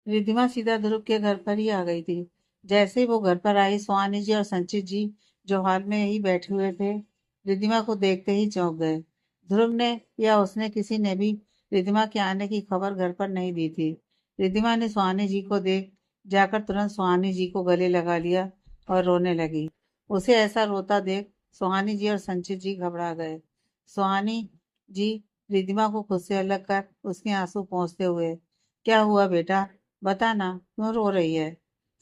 रिद्धिमा सीधा ध्रुव के घर पर ही आ गई थी। जैसे ही वो घर पर आई, सुहानी जी और संचित जी जो हॉल में ही बैठे हुए थे, रिद्धिमा को देखते ही चौंक गए। ध्रुव ने या उसने किसी ने भी रिद्धिमा के आने की खबर घर पर नहीं दी थी। रिद्धिमा ने सुहानी जी को देख जाकर तुरंत सुहानी जी को गले लगा लिया और रोने लगी। उसे ऐसा रोता देख सुहानी जी और संचित जी घबरा गए। सुहानी जी रिद्धिमा को खुद से अलग कर उसके आंसू पोंछते हुए, क्या हुआ बेटा, बता ना, क्यों रो रही है?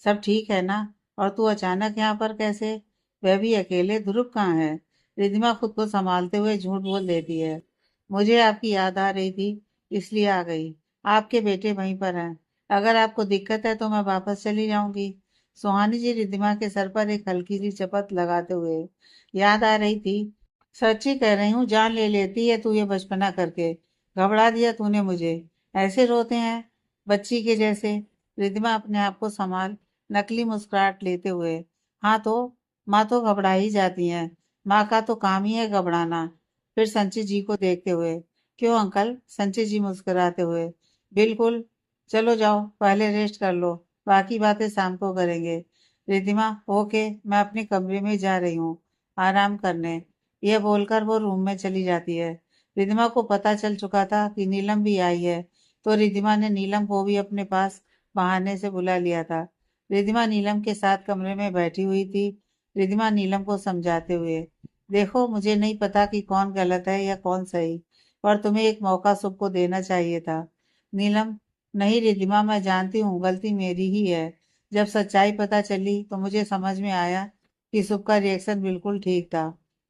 सब ठीक है ना? और तू अचानक यहाँ पर कैसे? वह भी अकेले? ध्रुव कहाँ है? रिद्धिमा खुद को संभालते हुए झूठ बोल देती है, मुझे आपकी याद आ रही थी, इसलिए आ गई। आपके बेटे वहीं पर हैं। अगर आपको दिक्कत है तो मैं वापस चली जाऊंगी। सुहानी जी रिद्धिमा के सर पर एक हल्की सी चपत लगाते हुए, याद आ रही थी? सच्ची कह रही हूँ, जान ले लेती है तू ये बचपना करके। घबरा दिया तूने मुझे। ऐसे रोते हैं बच्ची के जैसे। रिद्धिमा अपने आप को संभाल नकली मुस्कुराहट लेते हुए, हाँ तो माँ तो घबरा ही जाती है, माँ का तो काम ही है घबराना। फिर संचित जी को देखते हुए, क्यों अंकल? संचित जी मुस्कुराते हुए, बिल्कुल, चलो जाओ पहले रेस्ट कर लो, बाकी बातें शाम को करेंगे। रिद्धिमा, ओके, मैं अपने कमरे में जा रही हूँ आराम करने। यह बोलकर वो रूम में चली जाती है। रिद्धिमा को पता चल चुका था कि नीलम भी आई है, तो रिद्धिमा ने नीलम को भी अपने पास बहाने से बुला लिया था। रिद्धिमा नीलम के साथ कमरे में बैठी हुई थी। रिद्धिमा नीलम को समझाते हुए, देखो मुझे नहीं पता कि कौन गलत है या कौन सही, पर तुम्हें एक मौका सबको देना चाहिए था। नीलम, नहीं रिद्धिमा, मैं जानती हूँ गलती मेरी ही है। जब सच्चाई पता चली तो मुझे समझ में आया कि सुब का रिएक्शन बिल्कुल ठीक था।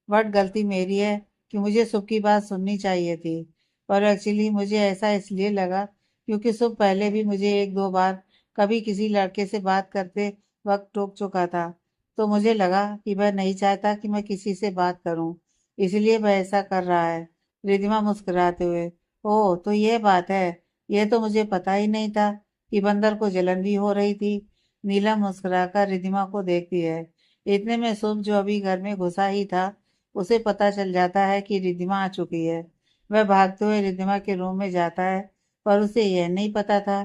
बट गलती मेरी है कि मुझे सुब की बात सुननी चाहिए थी। पर एक्चुअली मुझे ऐसा इसलिए लगा क्योंकि सुब पहले भी मुझे एक दो बार कभी किसी लड़के से बात करते वक्त टोक चुका था। तो मुझे लगा कि वह नहीं चाहता कि मैं किसी से बात करूं, इसलिए वह ऐसा कर रहा है। रिधिमा मुस्कुराते हुए, ओह तो ये बात है, ये तो मुझे पता ही नहीं था कि बंदर को जलन भी हो रही थी। नीलम मुस्कुराकर रिधिमा को देखती है। इतने में शुभ जो अभी घर में घुसा ही था, उसे पता चल जाता है कि रिद्धिमा आ चुकी है। वह भागते हुए रिद्धिमा के रूम में जाता है, पर उसे यह नहीं पता था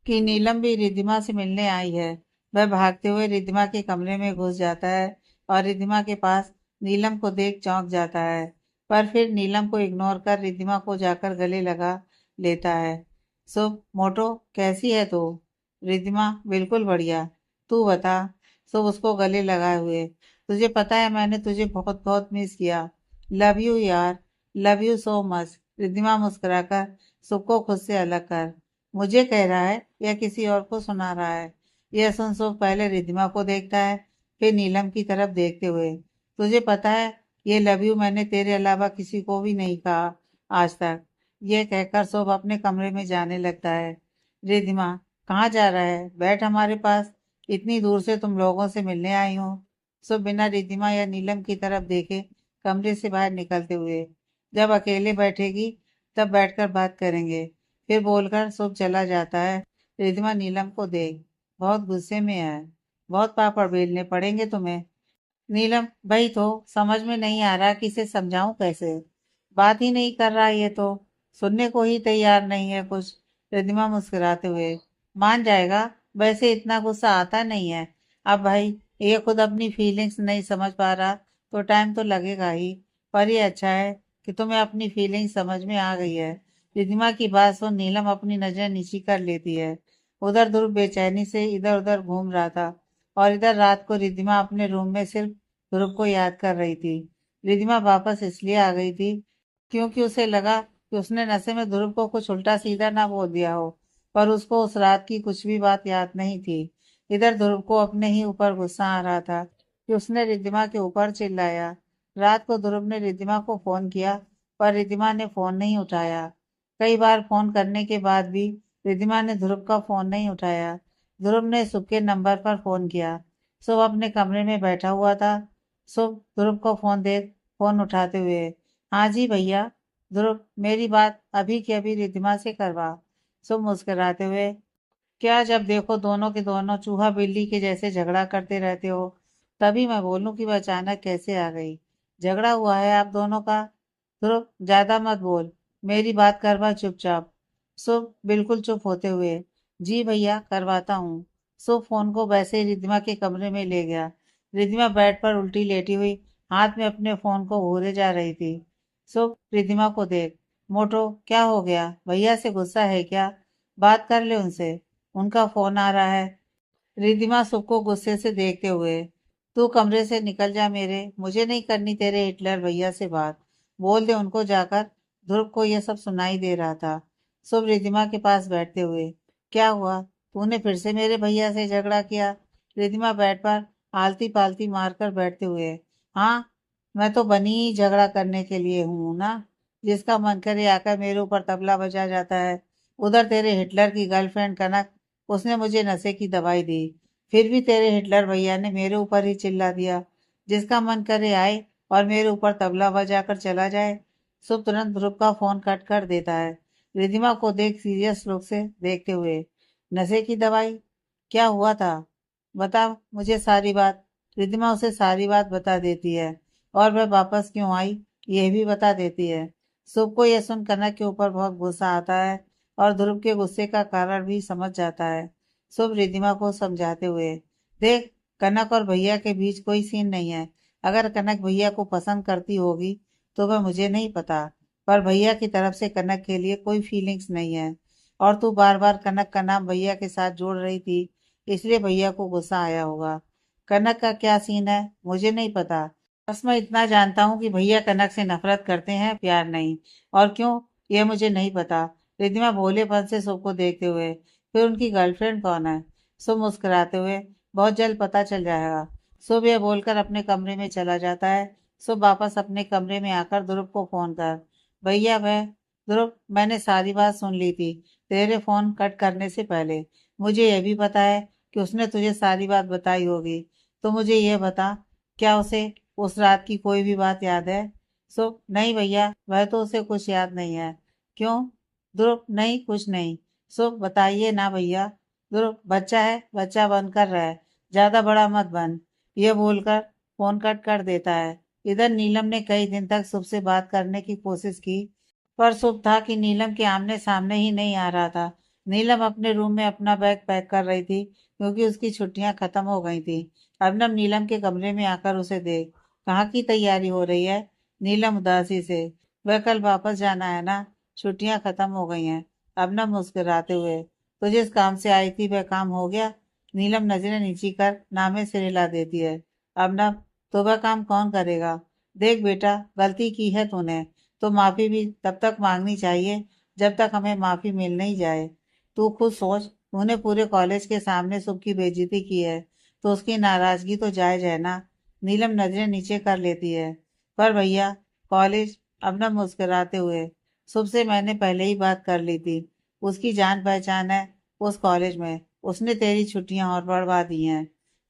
कि नीलम भी रिद्धिमा से मिलने आई है। वह भागते हुए रिद्धिमा के कमरे में घुस जाता है और रिद्धिमा के पास नीलम को देख चौंक जाता है, पर फिर नीलम को इग्नोर कर रिद्धिमा को जाकर गले लगा लेता है। शुभ, मोटो, कैसी है तू? रिद्धिमा, बिल्कुल बढ़िया, तू बता। शुभ उसको गले लगाए हुए, तुझे पता है मैंने तुझे बहुत बहुत मिस किया। लव यू यार, love you so much. Riddhima मुस्कुराकर शुभ को खुद से अलग कर मुझे कह रहा है या किसी और को सुना रहा है। यह सुन सुख पहले रिद्धिमा को देखता है, फिर नीलम की तरफ देखते हुए, तुझे पता है ये लव यू मैंने तेरे अलावा किसी को भी नहीं कहा आज तक। यह कहकर शुभ अपने कमरे में जाने लगता है। रिद्धिमा, कहाँ जा रहा है? बैठ हमारे पास, इतनी दूर से तुम लोगों से मिलने आई हूँ। शुभ बिना रिद्धिमा या नीलम की तरफ देखे कमरे से बाहर निकलते हुए, जब अकेले बैठेगी तब बैठकर बात करेंगे, फिर बोलकर शुभ चला जाता है। रिद्धिमा नीलम को देख बहुत गुस्से में है, बहुत पापड़ बेलने पड़ेंगे तुम्हें। नीलम, भाई तो समझ में नहीं आ रहा कि इसे समझाऊं कैसे, बात ही नहीं कर रहा ये तो, सुनने को ही तैयार नहीं है कुछ। रिद्धिमा मुस्कुराते हुए, मान जाएगा, वैसे इतना गुस्सा आता नहीं है। अब भाई ये खुद अपनी फीलिंग्स नहीं समझ पा रहा तो टाइम तो लगेगा ही, पर ये अच्छा है कि तुम्हें अपनी फीलिंग्स समझ में आ गई है। रिद्धिमा की बात सुन नीलम अपनी नजर नीची कर लेती है। उधर ध्रुव बेचैनी से इधर उधर घूम रहा था और इधर रात को रिद्धिमा अपने रूम में सिर्फ ध्रुव को याद कर रही थी। रिद्धिमा वापस इसलिए आ गई थी क्योंकि उसे लगा कि उसने नशे में ध्रुव को कुछ उल्टा सीधा ना बोल दिया हो, पर उसको उस रात की कुछ भी बात याद नहीं थी। इधर ध्रुव को अपने ही ऊपर गुस्सा आ रहा था कि उसने रिद्धिमा के ऊपर चिल्लाया। रात को ध्रुव ने रिद्धिमा को फोन किया, पर रिद्धिमा ने फोन नहीं उठाया। कई बार फोन करने के बाद भी रिद्धिमा ने ध्रुव का फोन नहीं उठाया। ध्रुव ने सुख के नंबर पर फोन किया। सुबह अपने कमरे में बैठा हुआ था। शुभ ध्रुव को फोन दे फोन उठाते हुए, हाँ जी भैया। ध्रुव, मेरी बात अभी की अभी रिद्धिमा से करवा। शुभ मुस्कुराते हुए, क्या जब देखो दोनों के दोनों चूहा बिल्ली के जैसे झगड़ा करते रहते हो, तभी मैं बोलूं कि वह अचानक कैसे आ गई। झगड़ा हुआ है आप दोनों का? ध्रुव, ज्यादा मत बोल, मेरी बात करवा चुपचाप। शुभ बिल्कुल चुप होते हुए, जी भैया, करवाता हूँ। सो फोन को वैसे ही रिद्धिमा के कमरे में ले गया। रिद्धिमा बेड पर उल्टी लेटी हुई हाथ में अपने फोन को घूरे जा रही थी। सो रिद्धिमा को देख, मोटो क्या हो गया? भैया से गुस्सा है क्या? बात कर ले उनसे, उनका फोन आ रहा है। रिद्धिमा सबको गुस्से से देखते हुए, तू कमरे से निकल जा मेरे, मुझे नहीं करनी तेरे हिटलर भैया से बात। बोल दे उनको जाकर। ध्रुव को यह सब सुनाई दे रहा था। शुभ रिद्धिमा के पास बैठते हुए, क्या हुआ? तूने फिर से मेरे भैया से झगड़ा किया? रिद्धिमा बेड पर आलती पालती मारकर बैठते हुए, हाँ, मैं तो बनी ही झगड़ा करने के लिए हूं ना। जिसका मन करे आकर मेरे ऊपर तबला बजा जाता है। उधर तेरे हिटलर की गर्लफ्रेंड कनक, उसने मुझे नशे की दवाई दी। फिर भी तेरे हिटलर भैया ने मेरे ऊपर ही चिल्ला दिया। जिसका मन करे आए और मेरे ऊपर तबला बजाकर चला जाए। शुभ तुरंत ध्रुव का फोन कट कर देता है। रिधिमा को देख सीरियस लुक से देखते हुए, नशे की दवाई? क्या हुआ था? बता मुझे सारी बात। रिधिमा उसे सारी बात बता देती है और वह वापस क्यों आई यह भी बता देती है। शुभ को यह सुन कनक के ऊपर बहुत गुस्सा आता है और ध्रुव के गुस्से का कारण भी समझ जाता है। शुभ रिद्धिमा को समझाते हुए, देख, कनक और भैया के बीच कोई सीन नहीं है। अगर कनक भैया को पसंद करती होगी तो वह मुझे नहीं पता, पर भैया की तरफ से कनक के लिए कोई फीलिंग्स नहीं है। और तू बार बार कनक का नाम भैया के साथ जोड़ रही थी, इसलिए भैया को गुस्सा आया होगा। कनक का क्या सीन है मुझे नहीं पता, बस मैं इतना जानता हूँ कि भैया कनक से नफरत करते हैं, प्यार नहीं। और क्यों, यह मुझे नहीं पता। रिद्धिमा भोलेपन से सबको देखते हुए, फिर उनकी गर्लफ्रेंड कौन है? शुभ मुस्कुराते हुए, बहुत जल्द पता चल जाएगा। शुभ यह बोलकर अपने कमरे में चला जाता है। शुभ वापस अपने कमरे में आकर ध्रुव को फोन कर, भैया वह, ध्रुव, मैंने सारी बात सुन ली थी तेरे फोन कट करने से पहले। मुझे यह भी पता है कि उसने तुझे सारी बात बताई होगी। तो मुझे यह बता, क्या उसे उस रात की कोई भी बात याद है? शुभ, नहीं भैया, वह तो उसे कुछ याद नहीं है। क्यों? ध्रुव, नहीं कुछ नहीं। शुभ, बताइए ना भैया। ध्रुव, बच्चा है, बच्चा बन कर रहा है, ज्यादा बड़ा मत बन। यह बोलकर फोन कट कर देता है। इधर नीलम ने कई दिन तक शुभ से बात करने की कोशिश की, पर शुभ था कि नीलम के आमने सामने ही नहीं आ रहा था। नीलम अपने रूम में अपना बैग पैक कर रही थी क्योंकि उसकी छुट्टियां खत्म हो गई थी। अर्नब नीलम के कमरे में आकर उसे देख, कहाँ की तैयारी हो रही है? नीलम उदासी से, वह कल वापस जाना है ना, छुट्टियां खत्म हो गई हैं। अर्नब मुस्कुराते हुए, तो जिस काम से आई थी वह काम हो गया? नीलम नजरें नीची कर नामे सिर हिला देती है। अर्नब, तो वह काम कौन करेगा? देख बेटा, गलती की है तूने तो माफी भी तब तक मांगनी चाहिए जब तक हमें माफी मिल नहीं जाए। तू खुद सोच, तूने पूरे कॉलेज के सामने सुख की बेइज्जती की है, तो उसकी नाराजगी तो जायज है ना। नीलम नजरें नीचे कर लेती है, पर भैया, कॉलेज? अब न मुस्कुराते हुए, शुभ से मैंने पहले ही बात कर ली थी, उसकी जान पहचान है उस कॉलेज में। उसने तेरी छुट्टियां और बढ़वा दी हैं।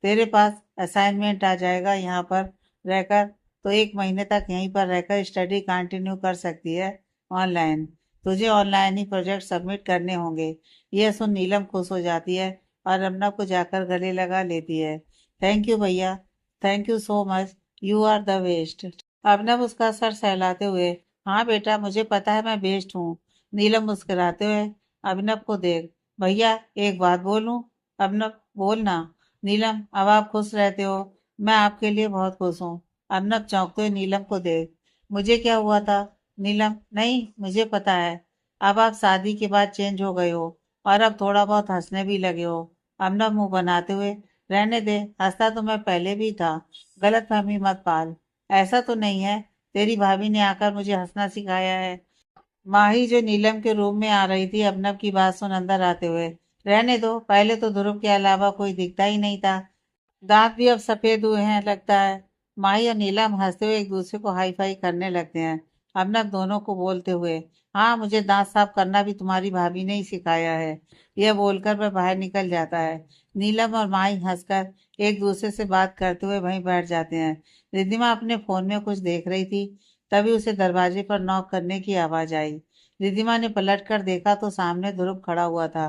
तेरे पास असाइनमेंट आ जाएगा यहाँ पर रहकर, तो 1 महीने तक यहीं पर रहकर स्टडी कंटिन्यू कर सकती है ऑनलाइन। तुझे ऑनलाइन ही प्रोजेक्ट सबमिट करने होंगे। यह सुन नीलम खुश हो जाती है और रमना को जाकर गले लगा लेती है। थैंक यू भैया, thank you so much, you are the best. Abhinav उसका सर सहलाते हुए, हाँ बेटा, मुझे पता है मैं बेस्ट हूँ। नीलम मुस्कुराते हुए अभिनव को देख, भैया एक बात बोलूं? अभिनव, बोलना। नीलम, अब आप खुश रहते हो, मैं आपके लिए बहुत खुश हूँ। अभिनव चौंकते हुए नीलम को देख, मुझे क्या हुआ था? नीलम, नहीं मुझे पता है, अब आप शादी के बाद चेंज हो गए हो और अब थोड़ा बहुत हंसने भी लगे हो। अभिनव मुंह बनाते हुए, रहने दे, हंसता तो मैं पहले भी था, गलत फहमी मत पाल। ऐसा तो नहीं है, तेरी भाभी ने आकर मुझे हंसना सिखाया है। माही जो नीलम के रूम में आ रही थी अभिनव की बात सुन अंदर आते हुए, रहने दो, पहले तो ध्रुव के अलावा कोई दिखता ही नहीं था, दांत भी अब सफेद हुए हैं लगता है। माही और नीलम हंसते हुए एक दूसरे को हाई फाई करने लगते हैं। अभिनव दोनों को बोलते हुए, हाँ, मुझे दांत साफ करना भी तुम्हारी भाभी ने ही सिखाया है। यह बोलकर वह बाहर निकल जाता है। नीलम और माही हंसकर एक दूसरे से बात करते हुए वहीं बैठ जाते हैं। रिद्धिमा अपने फोन में कुछ देख रही थी, तभी उसे दरवाजे पर नॉक करने की आवाज आई। रिद्धिमा ने पलट कर देखा तो सामने ध्रुव खड़ा हुआ था।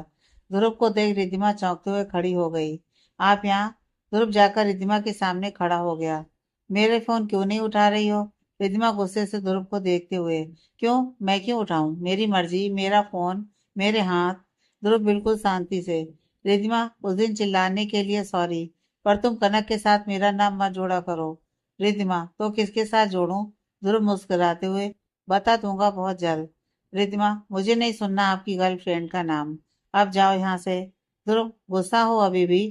ध्रुव को देख रिद्धिमा चौंकते हुए खड़ी हो गई। आप यहाँ? ध्रुव जाकर रिद्धिमा के सामने खड़ा हो गया। मेरे फोन क्यों नहीं उठा रही हो? रिद्धिमा गुस्से से ध्रुव को देखते हुए, क्यों, मैं क्यों उठाऊं? मेरी मर्जी, मेरा फोन, मेरे हाथ। ध्रुव बिल्कुल शांति से। रिधिमा, उस दिन चिल्लाने के लिए सॉरी, पर तुम कनक के साथ मेरा नाम मत जोड़ा करो। रिधिमा, तो किसके साथ जोड़ूं? ध्रुव मुस्कुराते हुए, बता दूंगा बहुत जल्द। रिधिमा, मुझे नहीं सुनना आपकी गर्लफ्रेंड का नाम। अब जाओ यहाँ से। ध्रुव, गुस्सा हो अभी भी?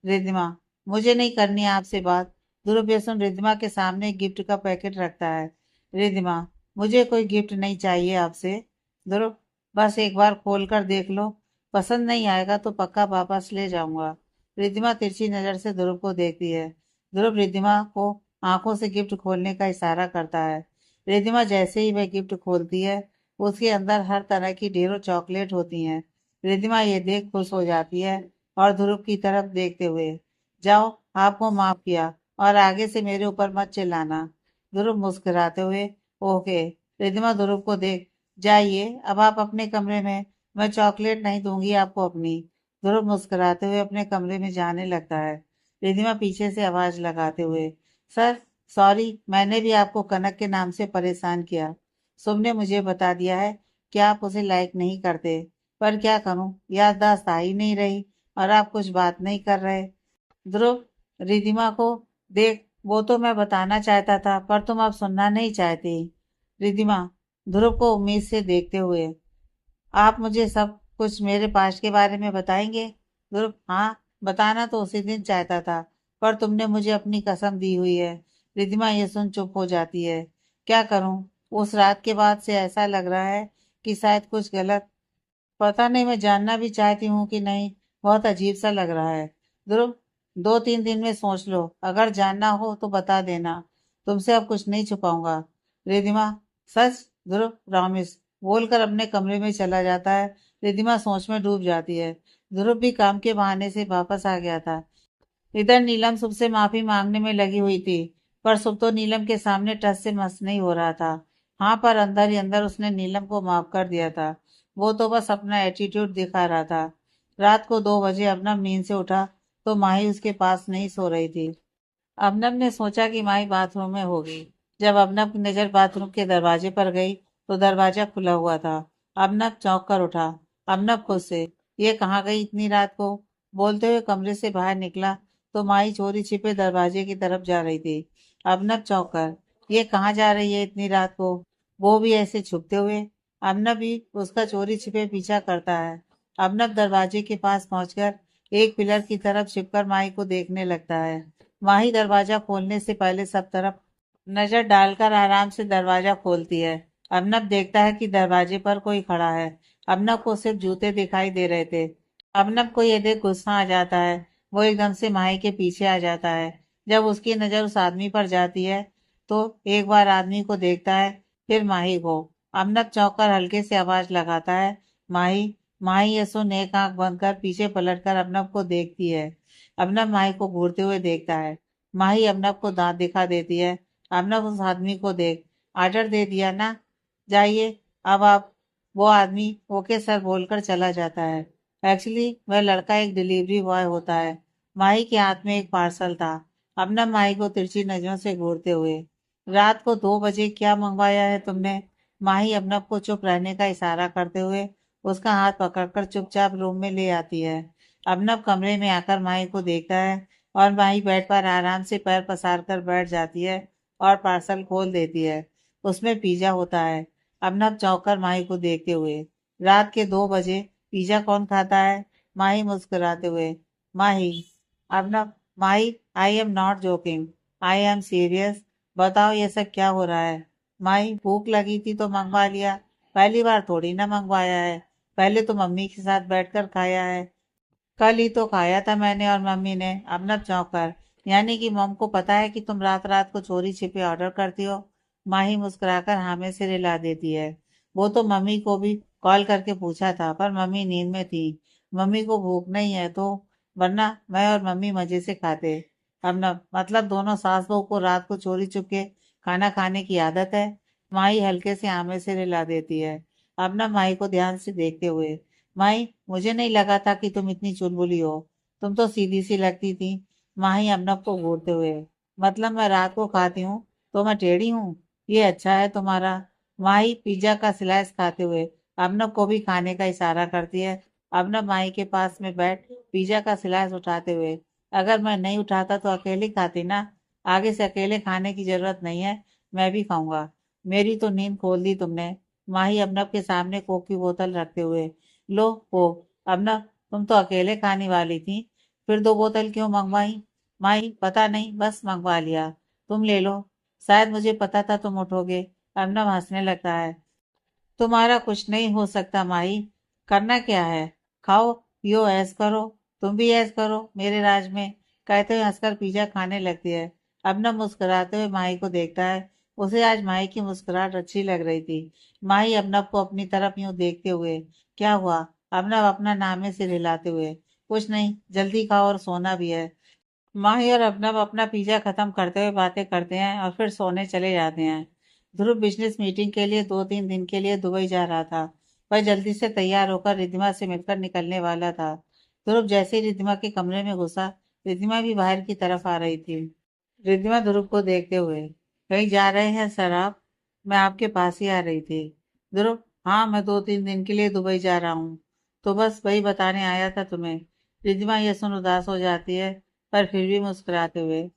रिधिमा, मुझे नहीं करनी आपसे बात। ध्रुव ये सुन रिधिमा के सामने गिफ्ट का पैकेट रखता है। रिधिमा, मुझे कोई गिफ्ट नहीं चाहिए आपसे। ध्रुव, बस एक बार खोल कर देख लो, पसंद नहीं आएगा तो पक्का वापस ले जाऊंगा। रिद्धिमा तिरछी नजर से ध्रुव को देखती है। ध्रुव रिद्धिमा को आंखों से गिफ्ट खोलने का इशारा करता है। रिद्धिमा जैसे ही वह गिफ्ट खोलती है, उसके अंदर हर तरह की ढेरों चॉकलेट होती हैं। रिद्धिमा ये देख खुश हो जाती है और ध्रुव की तरफ देखते हुए, जाओ, आपको माफ किया, और आगे से मेरे ऊपर मत चिल्लाना। ध्रुव मुस्कुराते हुए, ओके। रिद्धिमा ध्रुव को देख, जाइए अब आप अपने कमरे में, मैं चॉकलेट नहीं दूंगी आपको अपनी। ध्रुव मुस्कुराते हुए अपने कमरे में जाने लगता है। रिधिमा पीछे से आवाज लगाते हुए, सर, सॉरी, मैंने भी आपको कनक के नाम से परेशान किया। शुभ ने मुझे बता दिया है कि आप उसे लाइक नहीं करते, पर क्या करूं, याददाश्त आ ही नहीं रही और आप कुछ बात नहीं कर रहे। ध्रुव, रिधिमा को देख, वो तो मैं बताना चाहता था पर तुम अब सुनना नहीं चाहती। रिधिमा ध्रुव को उम्मीद से देखते हुए, आप मुझे सब कुछ मेरे पास्ट के बारे में बताएंगे? ध्रुव, हाँ, बताना तो उसी दिन चाहता था, पर तुमने मुझे अपनी कसम दी हुई है। रिधिमा ये सुन चुप हो जाती है। क्या करूं, उस रात के बाद से ऐसा लग रहा है कि शायद कुछ गलत, पता नहीं, मैं जानना भी चाहती हूँ कि नहीं, बहुत अजीब सा लग रहा है। ध्रुव, 2-3 दिन में सोच लो, अगर जानना हो तो बता देना, तुमसे अब कुछ नहीं छुपाऊंगा। रिधिमा, सच? ध्रुव, प्रॉमिस, बोलकर अपने कमरे में चला जाता है। रिधिमा सोच में डूब जाती है। ध्रुव भी काम के बहाने से वापस आ गया था। इधर नीलम शुभ से माफी मांगने में लगी हुई थी, पर शुभ तो नीलम के सामने टस से मस नहीं हो रहा था। हाँ, पर अंदर ही अंदर उसने नीलम को माफ कर दिया था। वो तो बस अपना एटीट्यूड दिखा रहा था। रात को 2 बजे अबनब नींद से उठा तो माही उसके पास नहीं सो रही थी। अबनब ने सोचा कि माही बाथरूम में होगी। जब अबनब की नजर बाथरूम के दरवाजे पर गई तो दरवाजा खुला हुआ था। अबनब चौंक कर उठा। अबनब खुद से, ये कहाँ गई इतनी रात को? बोलते हुए कमरे से बाहर निकला तो माही चोरी छिपे दरवाजे की तरफ जा रही थी। अबनब चौंक कर, ये कहाँ जा रही है इतनी रात को, वो भी ऐसे छुपते हुए? अबनब भी उसका चोरी छिपे पीछा करता है। अबनब दरवाजे के पास पहुंचकर एक पिलर की तरफ छिपकर माही को देखने लगता है। माही दरवाजा खोलने से पहले सब तरफ नजर डालकर आराम से दरवाजा खोलती है। अबनब देखता है कि दरवाजे पर कोई खड़ा है। अबनब को सिर्फ जूते दिखाई दे रहे थे। अबनब को ये देख गुस्सा आ जाता है। वो एकदम से माही के पीछे आ जाता है। जब उसकी नजर उस आदमी पर जाती है तो एक बार आदमी को देखता है, फिर माही को। अबनब चौंक कर हल्के से आवाज लगाता है, माही। माही ये सुन एक आंख बंद कर पीछे पलटकर अबनब को देखती है। अबनब माही को घूरते हुए देखता है। माही अबनब को दांत दिखा देती है। अबनब उस आदमी को देख, आर्डर दे दिया ना, जाइए अब आप। वो आदमी ओके सर बोलकर चला जाता है। एक्चुअली वह लड़का एक डिलीवरी बॉय होता है। माही के हाथ में एक पार्सल था। अबनब माही को तिरछी नजरों से घूरते हुए, रात को 2 बजे क्या मंगवाया है तुमने? माही अबनब को चुप रहने का इशारा करते हुए उसका हाथ पकड़कर चुपचाप रूम में ले आती है। अबनब कमरे में आकर माही को देखता है और माही बेड पर आराम से पैर पसार कर बैठ जाती है और पार्सल खोल देती है। उसमें पिज्जा होता है। अबनब चौंक कर माही को देखते हुए, रात के 2 बजे पिज्जा कौन खाता है? माही मुस्कुराते हुए, माही। अबनब, Mahi, I am not joking, I am serious. बताओ ये सब क्या हो रहा है? माही, भूख लगी थी तो मंगवा लिया, पहली बार थोड़ी ना मंगवाया है, पहले तो मम्मी के साथ बैठकर खाया है। कल ही तो खाया था मैंने और मम्मी ने। अबनब चौंक कर, यानी कि मम को पता है कि तुम रात रात को चोरी छिपे ऑर्डर करती हो? माही मुस्कुराकर हाँ में सिर हिला देती है। वो तो मम्मी को भी कॉल करके पूछा था, पर मम्मी नींद में थी। मम्मी को भूख नहीं है तो, वरना मैं और मम्मी मजे से खाते। अबनब, मतलब दोनों सास बहू को रात को चोरी छुपके खाना खाने की आदत है? माही हल्के से हाँ में सिर हिला देती है। अबनब माही को ध्यान से देखते हुए, माही, मुझे नहीं लगा था कि तुम इतनी चुलबुली हो, तुम तो सीधी सी लगती थी। माही अबनब को घूरते हुए, मतलब मैं रात को खाती हूँ तो मैं टेढ़ी हूँ? ये अच्छा है तुम्हारा। माही पिज्जा का स्लाइस खाते हुए अबनब को भी खाने का इशारा करती है अब न माई के पास में बैठ पिज्जा का स्लाइस उठाते हुए। अगर मैं नहीं उठाता तो अकेले खाती ना। आगे से अकेले खाने की जरूरत नहीं है, मैं भी खाऊंगा। मेरी तो नींद खोल दी तुमने। माही अबनब के सामने कोक की बोतल रखते हुए। लो कोक। अबनब, तुम तो अकेले खाने वाली थी, फिर 2 बोतल क्यों मंगवाई? माही, पता नहीं, बस मंगवा लिया। तुम ले लो। शायद मुझे पता था तुम उठोगे। अबनब हंसने लगता है। तुम्हारा कुछ नहीं हो सकता माही। करना क्या है? खाओ, पियो, ऐश करो। तुम भी ऐश करो मेरे राज में। कहते हुए हंसकर पिज्जा खाने लगती है। अबनब मुस्कुराते हुए माही को देखता है। उसे आज माही की मुस्कुराहट अच्छी लग रही थी। माही अबनब को अपनी तरफ यूं देखते हुए, क्या हुआ? अबनब अपना नामे से हिलाते हुए, कुछ नहीं, जल्दी खाओ और सोना भी है। माही और अबनब अपना पिज्जा खत्म करते हुए बातें करते हैं और फिर सोने चले जाते हैं। ध्रुव बिजनेस मीटिंग के लिए 2-3 दिन के लिए दुबई जा रहा था। वह जल्दी से तैयार होकर रिद्धिमा से मिलकर निकलने वाला था। ध्रुव जैसे ही रिद्धिमा के कमरे में घुसा, रिद्धिमा भी बाहर की तरफ आ रही थी। रिद्धिमा ध्रुव को देखते हुए, कहीं जा रहे हैं सर आप? मैं आपके पास ही आ रही थी। ध्रुव, हाँ, मैं 2-3 दिन के लिए दुबई जा रहा हूँ। तो बस वही बताने आया था तुम्हें। रिद्धिमा यह सुन उदास हो जाती है, पर फिर भी मुस्कुराते हुए,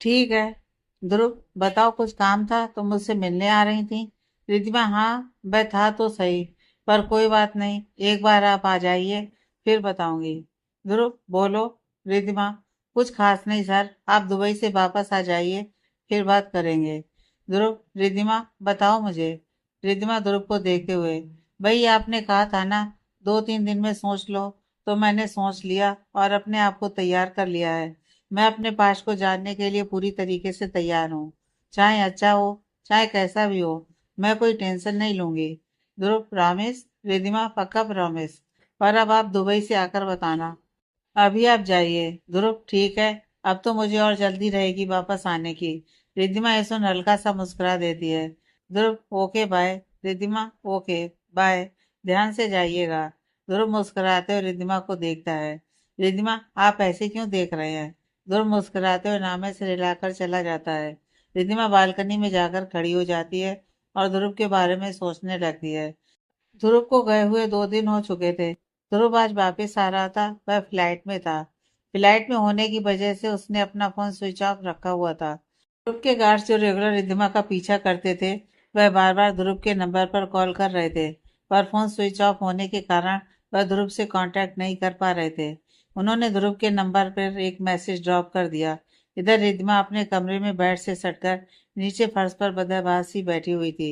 ठीक है। ध्रुव, बताओ, कुछ काम था तो मुझसे मिलने आ रही थी? रिद्धिमा, हाँ, वह था तो सही, पर कोई बात नहीं, एक बार आप आ जाइए, फिर बताऊंगी। ध्रुव, बोलो। रिद्धिमा, कुछ खास नहीं सर, आप दुबई से वापस आ जाइए, फिर बात करेंगे। ध्रुव, रिद्धिमा, बताओ मुझे। रिद्धिमा ध्रुव को देखते हुए, भाई आपने कहा था ना, 2-3 दिन में सोच लो। तो मैंने सोच लिया और अपने आप को तैयार कर लिया है। मैं अपने पास्ट को जानने के लिए पूरी तरीके से तैयार हूँ। चाहे अच्छा हो, चाहे कैसा भी हो, मैं कोई टेंशन नहीं लूंगी। ध्रुव, प्रॉमिस? रिधिमा, पक्का प्रॉमिस? पर अब आप दुबई से आकर बताना। अभी आप जाइए। ध्रुव, ठीक है। अब तो मुझे और जल्दी रहेगी वापस आने की। रिद्धिमा ऐसा हल्का सा मुस्कुरा देती है। Dhruv, okay bye. Riddhima, okay bye. ध्यान से जाइएगा। ध्रुव मुस्कुराते हुए रिद्धिमा को देखता है। रिद्धिमा, आप ऐसे क्यों देख रहे हैं? ध्रुव मुस्कुराते हुए नामे से हिलाकर चला जाता है। रिद्धिमा बालकनी में जाकर खड़ी हो जाती है और ध्रुव के बारे में सोचने लगती है। ध्रुव को गए हुए 2 दिन हो चुके थे। ध्रुव आज वापस आ रहा था। वह फ्लाइट में था। फ्लाइट में होने की वजह से उसने अपना फोन स्विच ऑफ रखा हुआ था। ध्रुव के गार्ड्स जो रेगुलर रिद्धिमा का पीछा करते थे, वह बार बार ध्रुव के नंबर पर कॉल कर रहे थे, पर फोन स्विच ऑफ होने के कारण वह ध्रुव से कांटेक्ट नहीं कर पा रहे थे। उन्होंने ध्रुव के नंबर पर एक मैसेज ड्रॉप कर दिया। इधर रिद्धिमा अपने कमरे में बेड से सटकर नीचे फर्श पर बदहवास सी बैठी हुई थी।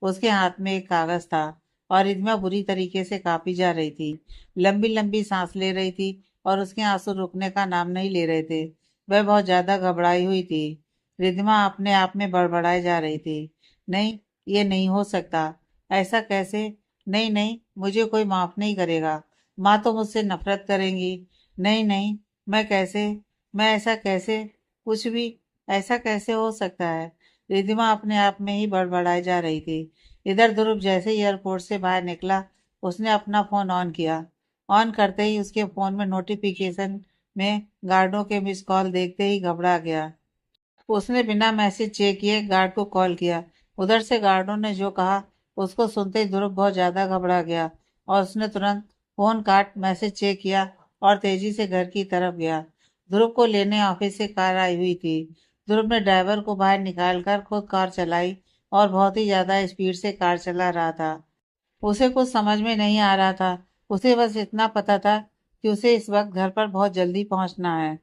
उसके हाथ में एक कागज था और रिद्धिमा बुरी तरीके से कांपी जा रही थी। लंबी लंबी सांस ले रही थी और उसके आंसू रुकने का नाम नहीं ले रहे थे। वह बहुत ज्यादा घबराई हुई थी। रिद्धिमा अपने आप में बड़बड़ाए जा रही थी। नहीं, ये नहीं हो सकता। ऐसा कैसे? नहीं नहीं, मुझे कोई माफ नहीं करेगा। माँ तो मुझसे नफरत करेंगी। नहीं नहीं, मैं कैसे? मैं ऐसा कैसे? कुछ भी ऐसा कैसे हो सकता है? रिद्धिमा अपने आप में ही बड़बड़ाई जा रही थी। इधर ध्रुव जैसे ही एयरपोर्ट से बाहर निकला, उसने अपना फोन ऑन किया। ऑन करते ही उसके फोन में नोटिफिकेशन में गार्डों के मिस कॉल देखते ही घबरा गया। उसने बिना मैसेज चेक किए गार्ड को कॉल किया। उधर से गार्डों ने जो कहा, उसको सुनते ही ध्रुव बहुत ज्यादा घबरा गया और उसने तुरंत फोन काट मैसेज चेक किया और तेजी से घर की तरफ गया। ध्रुव को लेने ऑफिस से कार आई हुई थी। ध्रुव ने ड्राइवर को बाहर निकालकर खुद कार चलाई और बहुत ही ज्यादा स्पीड से कार चला रहा था। उसे कुछ समझ में नहीं आ रहा था। उसे बस इतना पता था कि उसे इस वक्त घर पर बहुत जल्दी पहुंचना है।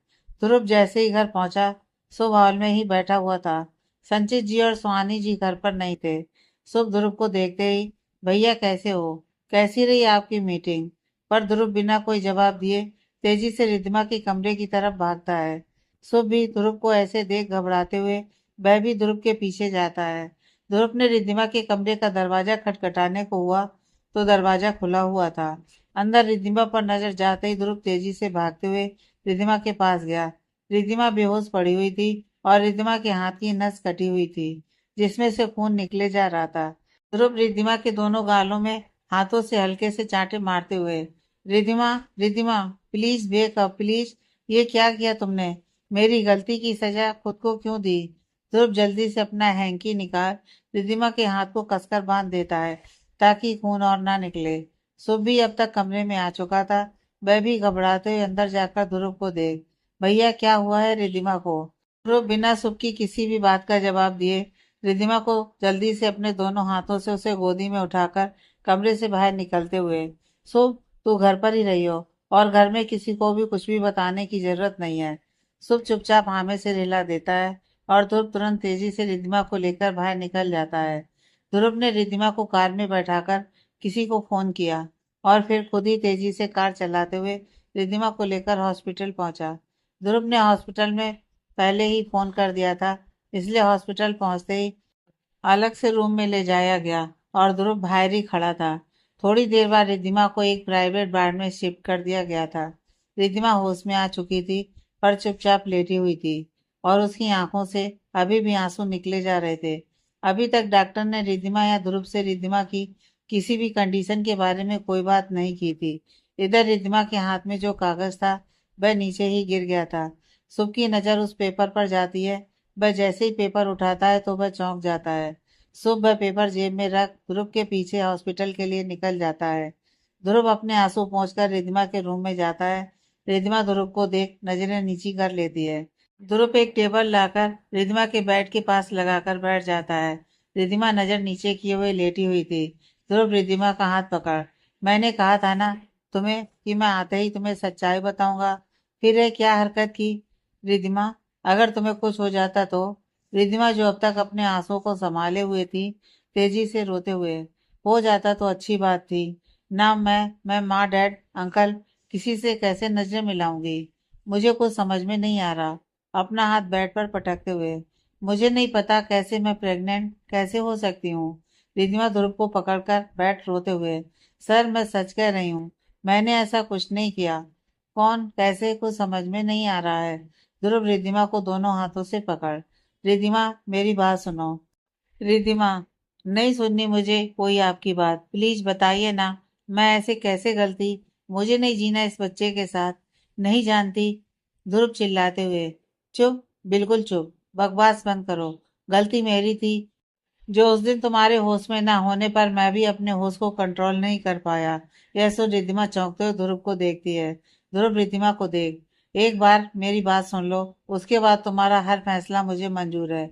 ध्रुव जैसे ही घर पहुंचा, शुभ हॉल में ही बैठा हुआ था। संचित जी और सुहानी जी घर पर नहीं थे। शुभ ध्रुव को देखते ही, भैया कैसे हो? कैसी रही आपकी मीटिंग? पर ध्रुव बिना कोई जवाब दिए तेजी से रिद्धिमा के कमरे की तरफ भागता है। शुभ भी ध्रुव को ऐसे देख घबराते हुए वह भी ध्रुव के पीछे जाता है। ध्रुव ने रिद्धिमा के कमरे का दरवाजा खटखटाने को हुआ तो दरवाजा खुला हुआ था। अंदर रिद्धिमा पर नजर जाते ही ध्रुव तेजी से भागते हुए रिद्धिमा के पास गया। रिद्धिमा बेहोश पड़ी हुई थी और रिद्धिमा के हाथ की नस कटी हुई थी, जिसमें से खून निकले जा रहा था। ध्रुव रिद्धिमा के दोनों गालों में हाथों से हल्के से चांटे मारते हुए, Riddhima, Riddhima, please wake up, please. ये क्या किया तुमने? मेरी गलती की सजा खुद को क्यों दी? ध्रुव जल्दी से अपना हैंकी निकाल रिद्धिमा के हाथ को कसकर बांध देता है ताकि खून और ना निकले। शुभ भी अब तक कमरे में आ चुका था। वह भी घबराते हुए अंदर जाकर ध्रुव को देख, भैया क्या हुआ है रिद्धिमा को? ध्रुव बिना शुभ की किसी भी बात का जवाब दिए रिद्धिमा को जल्दी से अपने दोनों हाथों से उसे गोदी में उठाकर कमरे से बाहर निकलते हुए, शुभ तू घर पर ही रही हो और घर में किसी को भी कुछ भी बताने की जरूरत नहीं है। शुभ चुपचाप हाँ में से रिला देता है और ध्रुव तुरंत तेजी से रिद्धिमा को लेकर बाहर निकल जाता है। ध्रुव ने रिद्धिमा को कार में बैठाकर किसी को फोन किया और फिर खुद ही तेजी से कार चलाते हुए रिद्धिमा को लेकर हॉस्पिटल पहुंचा। ध्रुव ने हॉस्पिटल में पहले ही फोन कर दिया था, इसलिए हॉस्पिटल पहुंचते ही अलग से रूम में ले जाया गया और ध्रुव बाहर ही खड़ा था। थोड़ी देर बाद रिद्धिमा को एक प्राइवेट वार्ड में शिफ्ट कर दिया गया था। रिद्धिमा होश में आ चुकी थी पर चुपचाप लेटी हुई थी और उसकी आंखों से अभी भी आंसू निकले जा रहे थे। अभी तक डॉक्टर ने रिद्धिमा या ध्रुव से रिद्धिमा की किसी भी कंडीशन के बारे में कोई बात नहीं की थी। इधर रिद्धिमा के हाथ में जो कागज था वह नीचे ही गिर गया था। सुब की नजर उस पेपर पर जाती है। वह जैसे ही पेपर उठाता है तो वह चौंक जाता है। शुभ वह पेपर जेब में रख ध्रुव के पीछे हॉस्पिटल के लिए निकल जाता है। ध्रुव अपने आंसू पोंछकर रिद्धिमा के रूम में जाता है। रिद्धिमा ध्रुव को देख नजरें नीची कर लेती है। ध्रुव एक टेबल लाकर रिद्धिमा के बेड के पास लगाकर बैठ जाता है। रिद्धिमा नजर नीचे किए हुए लेटी हुई थी। ध्रुव रिद्धिमा का हाथ पकड़, मैंने कहा था ना तुम्हें कि मैं आते ही तुम्हें सच्चाई बताऊंगा, फिर ये क्या हरकत की रिद्धिमा? अगर तुम्हें कुछ हो जाता तो? रिद्धिमा जो अब तक अपने आंसुओं को संभाले हुए थी तेजी से रोते हुए, हो जाता तो अच्छी बात थी ना। मैं माँ डैड अंकल किसी से कैसे नजरें मिलाऊंगी? मुझे कुछ समझ में नहीं आ रहा। अपना हाथ बेड पर पटकते हुए, मुझे नहीं पता कैसे मैं प्रेग्नेंट कैसे हो सकती हूँ। रिद्धिमा ध्रुव को पकड़कर बैठ रोते हुए, सर मैं सच कह रही हूँ, मैंने ऐसा कुछ नहीं किया। कौन कैसे कुछ समझ में नहीं आ रहा है। ध्रुव रिद्धिमा को दोनों हाथों से पकड़, रिद्धिमा मेरी बात सुनो। रिद्धिमा, नहीं सुननी मुझे कोई आपकी बात, प्लीज बताइए ना। मैं ऐसे कैसे गलती, मुझे नहीं जीना इस बच्चे के साथ, नहीं जानती। ध्रुव चिल्लाते हुए, चुप, बिल्कुल चुप, बकवास बंद करो। गलती मेरी थी जो उस दिन तुम्हारे होश में ना होने पर मैं भी अपने होश को कंट्रोल नहीं कर पाया। यह सुन रिद्धिमा चौंकते हुए ध्रुव को देखती है। ध्रुव रिद्धिमा को देख, एक बार मेरी बात सुन लो, उसके बाद तुम्हारा हर फैसला मुझे मंजूर है।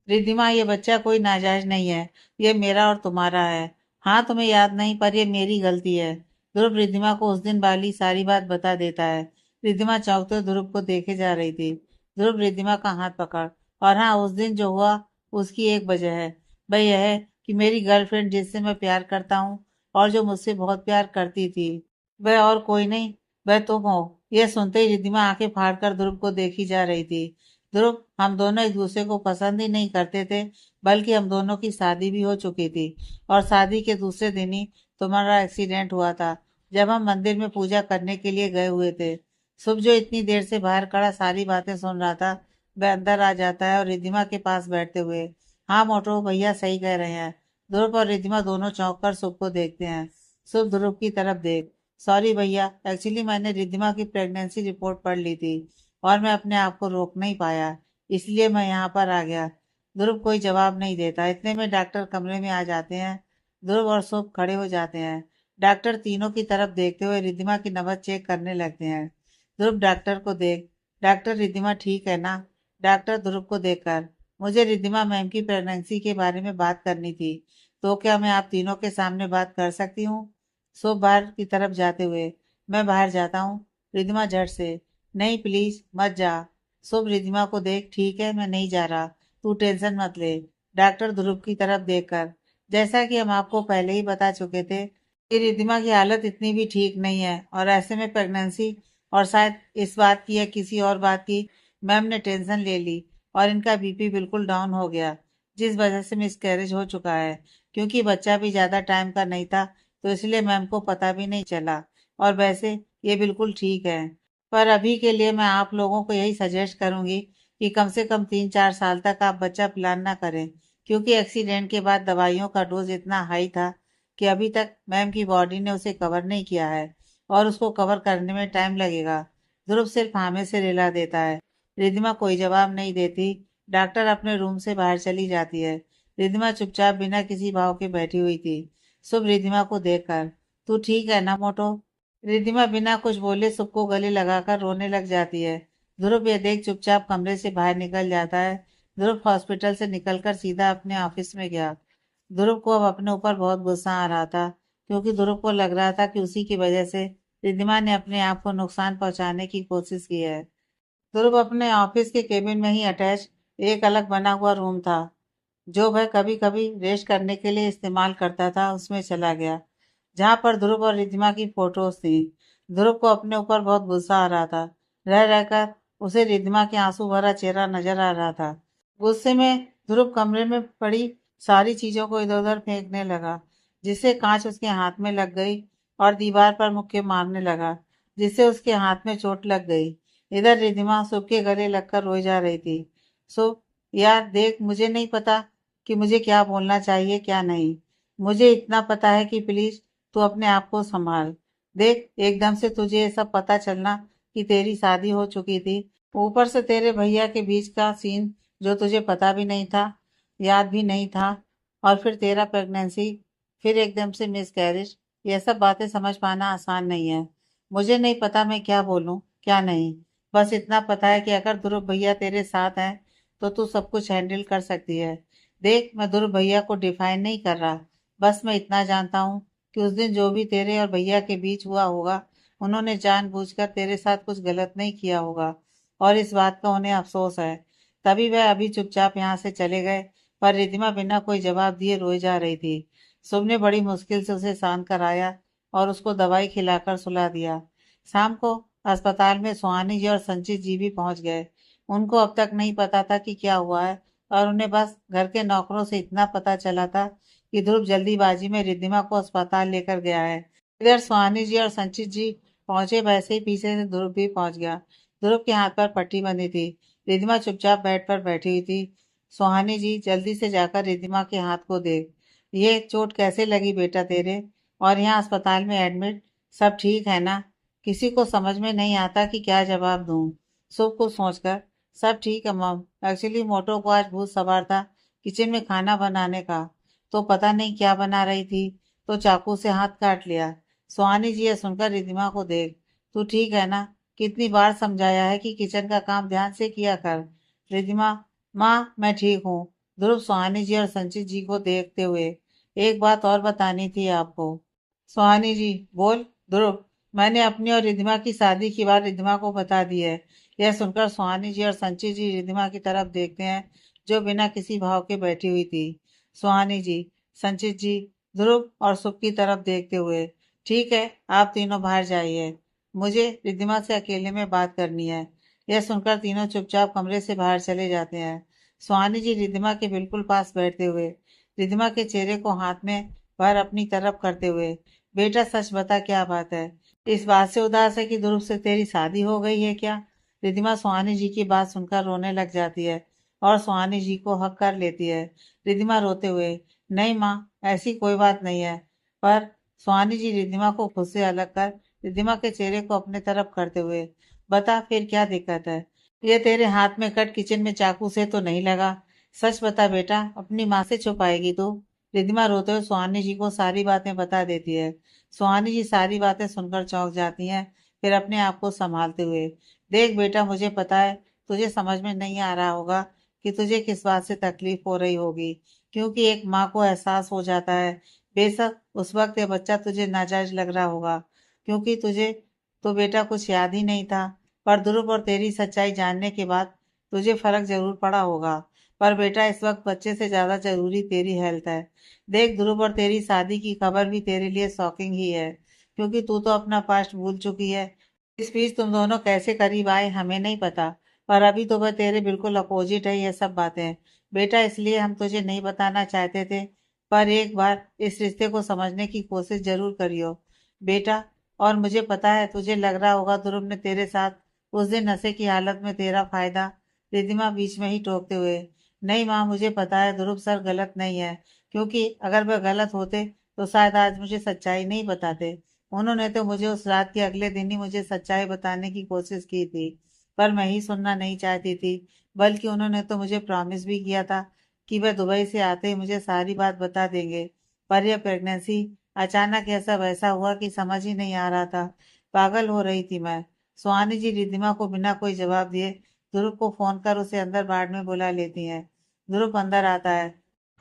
रिद्धिमा ये बच्चा कोई नाजायज नहीं है, ये मेरा और तुम्हारा है। हाँ तुम्हें याद नहीं पर ये मेरी गलती है। ध्रुव रिद्धिमा को उस दिन वाली सारी बात बता देता है। रिद्धिमा चौंकते हुए ध्रुव को देखे जा रही थी। ध्रुव रिद्धिमा का हाथ पकड़, और हाँ उस दिन जो हुआ उसकी एक वजह है, वह यह है कि मेरी गर्लफ्रेंड जिससे मैं प्यार करता हूँ और जो मुझसे बहुत प्यार करती थी, वह और कोई नहीं, वह तुम हो। यह सुनते ही रिद्धिमा आंखें फाड़कर ध्रुव को देखी जा रही थी। ध्रुव, हम दोनों एक दूसरे को पसंद ही नहीं करते थे, बल्कि हम दोनों की शादी भी हो चुकी थी और शादी के दूसरे दिन ही तुम्हारा एक्सीडेंट हुआ था, जब हम मंदिर में पूजा करने के लिए गए हुए थे। शुभ जो इतनी देर से बाहर खड़ा सारी बातें सुन रहा था, वह अंदर आ जाता है और रिद्धिमा के पास बैठते हुए, हाँ मोटो भैया सही कह रहे हैं। ध्रुव और रिद्धिमा दोनों चौंक कर शुभ को देखते हैं। शुभ ध्रुव की तरफ देख, सॉरी भैया, एक्चुअली मैंने रिद्धिमा की प्रेगनेंसी रिपोर्ट पढ़ ली थी और मैं अपने आप को रोक नहीं पाया, इसलिए मैं यहाँ पर आ गया। ध्रुव कोई जवाब नहीं देता। इतने में डॉक्टर कमरे में आ जाते हैं। ध्रुव और शुभ खड़े हो जाते हैं। डॉक्टर तीनों की तरफ देखते हुए रिद्धिमा की नब्ज चेक करने लगते हैं। ध्रुव डॉक्टर को देख, डॉक्टर रिद्धिमा ठीक है ना? डॉक्टर ध्रुव को देखकर, मुझे रिद्धिमा मैम की प्रेगनेंसी के बारे में बात करनी थी, तो क्या मैं आप तीनों के सामने बात कर सकती हूँ? शुभ बाहर की तरफ जाते हुए, मैं बाहर जाता हूँ। रिद्धिमा झट से, नहीं प्लीज मत जा। शुभ रिद्धिमा को देख, ठीक है मैं नहीं जा रहा, तू टेंशन मत ले। डॉक्टर ध्रुव की तरफ देखकर, जैसा कि हम आपको पहले ही बता चुके थे कि रिद्धिमा की हालत इतनी भी ठीक नहीं है और ऐसे में प्रेगनेंसी, और शायद इस बात की या किसी और बात की, मैम ने टेंशन ले ली और इनका बीपी बिल्कुल डाउन हो गया, जिस वजह से मिसकैरेज हो चुका है। क्योंकि बच्चा भी ज्यादा टाइम का नहीं था तो इसलिए मैम को पता भी नहीं चला, और वैसे ये बिल्कुल ठीक है। पर अभी के लिए मैं आप लोगों को यही सजेस्ट करूंगी कि कम से कम 3-4 साल तक आप बच्चा प्लान ना करें, क्योंकि एक्सीडेंट के बाद दवाइयों का डोज इतना हाई था कि अभी तक मैम की बॉडी ने उसे कवर नहीं किया है और उसको कवर करने में टाइम लगेगा। ध्रुव सिर्फ हामे से रिला देता है। रिद्धिमा कोई जवाब नहीं देती। डॉक्टर अपने रूम से बाहर चली जाती है। रिद्धिमा चुपचाप बिना किसी भाव के बैठी हुई थी। शुभ रिद्धिमा को देखकर, तू ठीक है ना मोटो? रिद्धिमा बिना कुछ बोले सबको गले लगाकर रोने लग जाती है। ध्रुव ये देख चुपचाप कमरे से बाहर निकल जाता है। ध्रुव हॉस्पिटल से निकलकर सीधा अपने ऑफिस में गया। ध्रुव को अब अपने ऊपर बहुत गुस्सा आ रहा था, क्योंकि ध्रुव को लग रहा था कि उसी की वजह से रिद्धिमा ने अपने आप को नुकसान पहुंचाने की कोशिश की है। ध्रुव अपने ऑफिस के केबिन में ही अटैच एक अलग बना हुआ रूम था, जो वह कभी कभी रेस्ट करने के लिए इस्तेमाल करता था, उसमें चला गया, जहां पर ध्रुव और रिद्धिमा की फोटोज थी। ध्रुव को अपने ऊपर बहुत गुस्सा आ रहा था। रह रहकर उसे रिद्धिमा के आंसू भरा चेहरा नजर आ रहा था। गुस्से में ध्रुव कमरे में पड़ी सारी चीजों को इधर उधर फेंकने लगा, जिससे कांच उसके हाथ में लग गई और दीवार पर मुक्के मारने लगा, जिससे उसके हाथ में चोट लग गई। इधर रिद्धिमा सुब के गले लगकर रोई जा रही थी। सुब, यार देख, मुझे नहीं पता कि मुझे क्या बोलना चाहिए क्या नहीं। मुझे इतना पता है कि प्लीज तू अपने आप को संभाल। देख, एकदम से तुझे ये सब पता चलना कि तेरी शादी हो चुकी थी, ऊपर से तेरे भैया के बीच का सीन जो तुझे पता भी नहीं था, याद भी नहीं था, और फिर तेरा प्रेगनेंसी, फिर एकदम से मिसकैरेज, ये सब बातें समझ पाना आसान नहीं है। मुझे नहीं पता मैं क्या बोलूं क्या नहीं। बस इतना पता है कि अगर ध्रुव भैया तेरे साथ हैं तो तू सब कुछ हैंडल कर सकती है। देख, मैं ध्रुव भैया को डिफाइन नहीं कर रहा, बस मैं इतना जानता हूँ कि उस दिन जो भी तेरे और भैया के बीच हुआ होगा, उन्होंने जानबूझकर तेरे साथ कुछ गलत नहीं किया होगा, और इस बात का उन्हें अफसोस है। तभी वह अभी चुपचाप यहाँ से चले गए। पर रिद्धिमा बिना कोई जवाब दिए रोई जा रही थी। शुभ ने बड़ी मुश्किल से उसे शांत कराया और उसको दवाई खिलाकर सुला दिया। शाम को अस्पताल में सुहानी जी और संचित जी भी पहुंच गए। उनको अब तक नहीं पता था कि क्या हुआ है, और उन्हें बस घर के नौकरों से इतना पता चला था कि ध्रुव जल्दीबाजी में रिद्धिमा को अस्पताल लेकर गया है। इधर सुहानी जी और संचित जी पहुंचे, वैसे ही पीछे से ध्रुव भी पहुंच गया। ध्रुव के हाथ पर पट्टी बंधी थी। रिद्धिमा चुपचाप बेड पर बैठी हुई थी। सुहानी जी, जल्दी से जाकर रिद्धिमा के हाथ को देख। ये चोट कैसे लगी बेटा तेरे? और यहाँ अस्पताल में एडमिट सब ठीक है ना? किसी को समझ में नहीं आता कि क्या जवाब दूं। सब कुछ सोचकर, सब ठीक है मम। एक्चुअली मोटो को आज भूत सवार था किचन में खाना बनाने का, तो पता नहीं क्या बना रही थी, तो चाकू से हाथ काट लिया। सुहानी जी, ये सुनकर रिद्धिमा को देख। तू ठीक है ना? कितनी बार समझाया है कि किचन का काम ध्यान से किया कर। रिद्धिमा, माँ मैं ठीक हूँ। ध्रुव सुहानी जी और संचित जी को देखते हुए, एक बात और बतानी थी आपको। सुहानी जी, बोल। ध्रुव, मैंने अपनी और रिद्धिमा की शादी की बात रिद्धिमा को बता दी है। यह सुनकर सुहानी जी और संचित जी रिद्धिमा की तरफ देखते हैं, जो बिना किसी भाव के बैठी हुई थी। सुहानी जी, संचित जी, ध्रुव और सुख की तरफ देखते हुए, ठीक है, आप तीनों बाहर जाइए, मुझे रिद्धिमा से अकेले में बात करनी है। यह सुनकर तीनों चुपचाप कमरे से बाहर चले जाते हैं। सुहानी जी रिद्धिमा के बिल्कुल पास बैठते हुए, रिद्धिमा के चेहरे को हाथ में भर अपनी तरफ करते हुए, बेटा सच बता क्या बात है? इस बात से उदास है कि ध्रुव से तेरी शादी हो गई है क्या? रिद्धिमा सुहानी जी की बात सुनकर रोने लग जाती है और सुहानी जी को हक कर लेती है। रिद्धिमा रोते हुए, नहीं माँ, ऐसी कोई बात नहीं है। पर सुहानी जी रिद्धिमा को खुद से अलग कर रिद्धिमा के चेहरे को अपने तरफ करते हुए, बता फिर क्या दिक्कत है? ये तेरे हाथ में कट किचन में चाकू से तो नहीं लगा? सच बता बेटा, अपनी माँ से छुपाएगी तू? रिद्धिमा रोते हुए सुहानी जी को सारी बातें बता देती है। सुहानी जी सारी बातें सुनकर चौंक जाती हैं, फिर अपने आप को संभालते हुए, देख बेटा, मुझे पता है तुझे समझ में नहीं आ रहा होगा कि तुझे किस बात से तकलीफ हो रही होगी, क्योंकि एक माँ को एहसास हो जाता है। बेशक उस वक्त ये बच्चा तुझे नाजायज लग रहा होगा, क्योंकि तुझे तो बेटा कुछ याद ही नहीं था। पर ध्रुव और तेरी सच्चाई जानने के बाद तुझे फर्क जरूर पड़ा होगा। पर बेटा, इस वक्त बच्चे से ज्यादा जरूरी तेरी हेल्थ है। देख, ध्रुव और तेरी शादी की खबर भी तेरे लिए शॉकिंग ही है, क्योंकि तू तो अपना पास्ट भूल चुकी है। इस बीच तुम दोनों कैसे करीब आए हमें नहीं पता, पर अभी तो वह तेरे बिल्कुल अपोजिट है ये सब बातें। बेटा, इसलिए हम तुझे नहीं बताना चाहते थे, पर एक बार इस रिश्ते को समझने की कोशिश जरूर करियो बेटा। और मुझे पता है तुझे लग रहा होगा ध्रुव ने तेरे साथ उस दिन नशे की हालत में तेरा फायदा। रिद्धिमा बीच में ही टोकते हुए, नहीं माँ, मुझे पता है ध्रुव सर गलत नहीं है, क्योंकि अगर वह गलत होते तो शायद आज मुझे सच्चाई नहीं बताते। उन्होंने तो मुझे उस रात के अगले दिन ही मुझे सच्चाई बताने की कोशिश की थी, पर मैं ही सुनना नहीं चाहती थी। बल्कि उन्होंने तो मुझे प्रॉमिस भी किया था कि वह दुबई से आते ही मुझे सारी बात बता देंगे। पर यह प्रेगनेंसी अचानक यह सब ऐसा हुआ कि समझ ही नहीं आ रहा था। पागल हो रही थी मैं। सुहानी जी रिद्धिमा को बिना कोई जवाब दिए ध्रुव को फोन कर उसे अंदर बाड़ में बुला लेती हैं। ध्रुव अंदर आता है।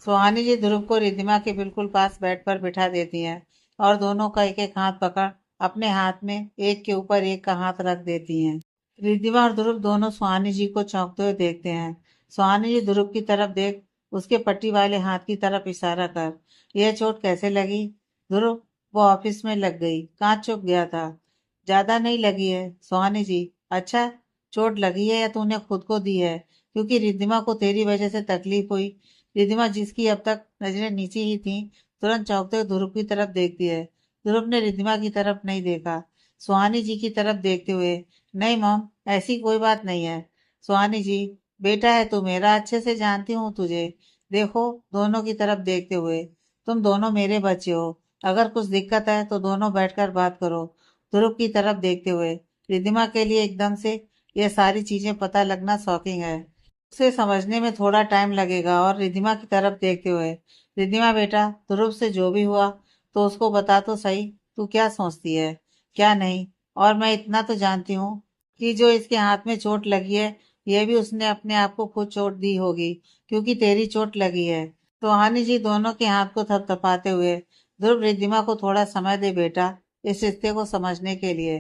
सुहानी जी ध्रुव को रिद्धिमा के बिल्कुल पास बेड पर बिठा देती हैं और दोनों का एक एक हाथ पकड़ अपने हाथ में एक के ऊपर एक का हाथ रख देती हैं। रिद्धिमा और ध्रुव दोनों सुहानी जी को चौंकते हुए देखते हैं। सुहानी जी ध्रुव की तरफ देख उसके पट्टी वाले हाथ की तरफ इशारा कर, यह चोट कैसे लगी? ध्रुव, वो ऑफिस में लग गई, कांच चुभ गया था। ज्यादा नहीं लगी है। सुहानी जी, अच्छा, चोट लगी है या तूने खुद को दी है? क्योंकि रिद्धिमा को तेरी वजह से तकलीफ हुई। रिद्धिमा, जिसकी अब तक नजरें नीचे ही थी, तुरंत चौंकते हुए ध्रुव की तरफ देखती है। ध्रुव ने रिद्धिमा की तरफ नहीं देखा, सुहानी जी की तरफ देखते हुए, नहीं मॉम, ऐसी कोई बात नहीं है। सुहानी जी, बेटा है तू मेरा, अच्छे से जानती हूँ तुझे। देखो, दोनों की तरफ देखते हुए, तुम दोनों मेरे बच्चे हो। अगर कुछ दिक्कत है तो दोनों बैठकर बात करो। ध्रुव की तरफ देखते हुए, रिद्धिमा के लिए एकदम से ये सारी चीजें पता लगना शॉकिंग है। उसे समझने में थोड़ा टाइम लगेगा। और रिद्धिमा की तरफ देखते हुए, रिद्धिमा बेटा, ध्रुव से जो भी हुआ तो उसको बता तो सही, तू क्या सोचती है, क्या नहीं। और मैं इतना तो जानती हूँ कि जो इसके हाथ में चोट लगी है, यह भी उसने अपने आप को खुद चोट दी होगी, क्योंकि तेरी चोट लगी है। सुहानी जी दोनों के हाथ को थपथपाते हुए, ध्रुव, रिद्धिमा को थोड़ा समय दे बेटा, इस रिश्ते को समझने के लिए।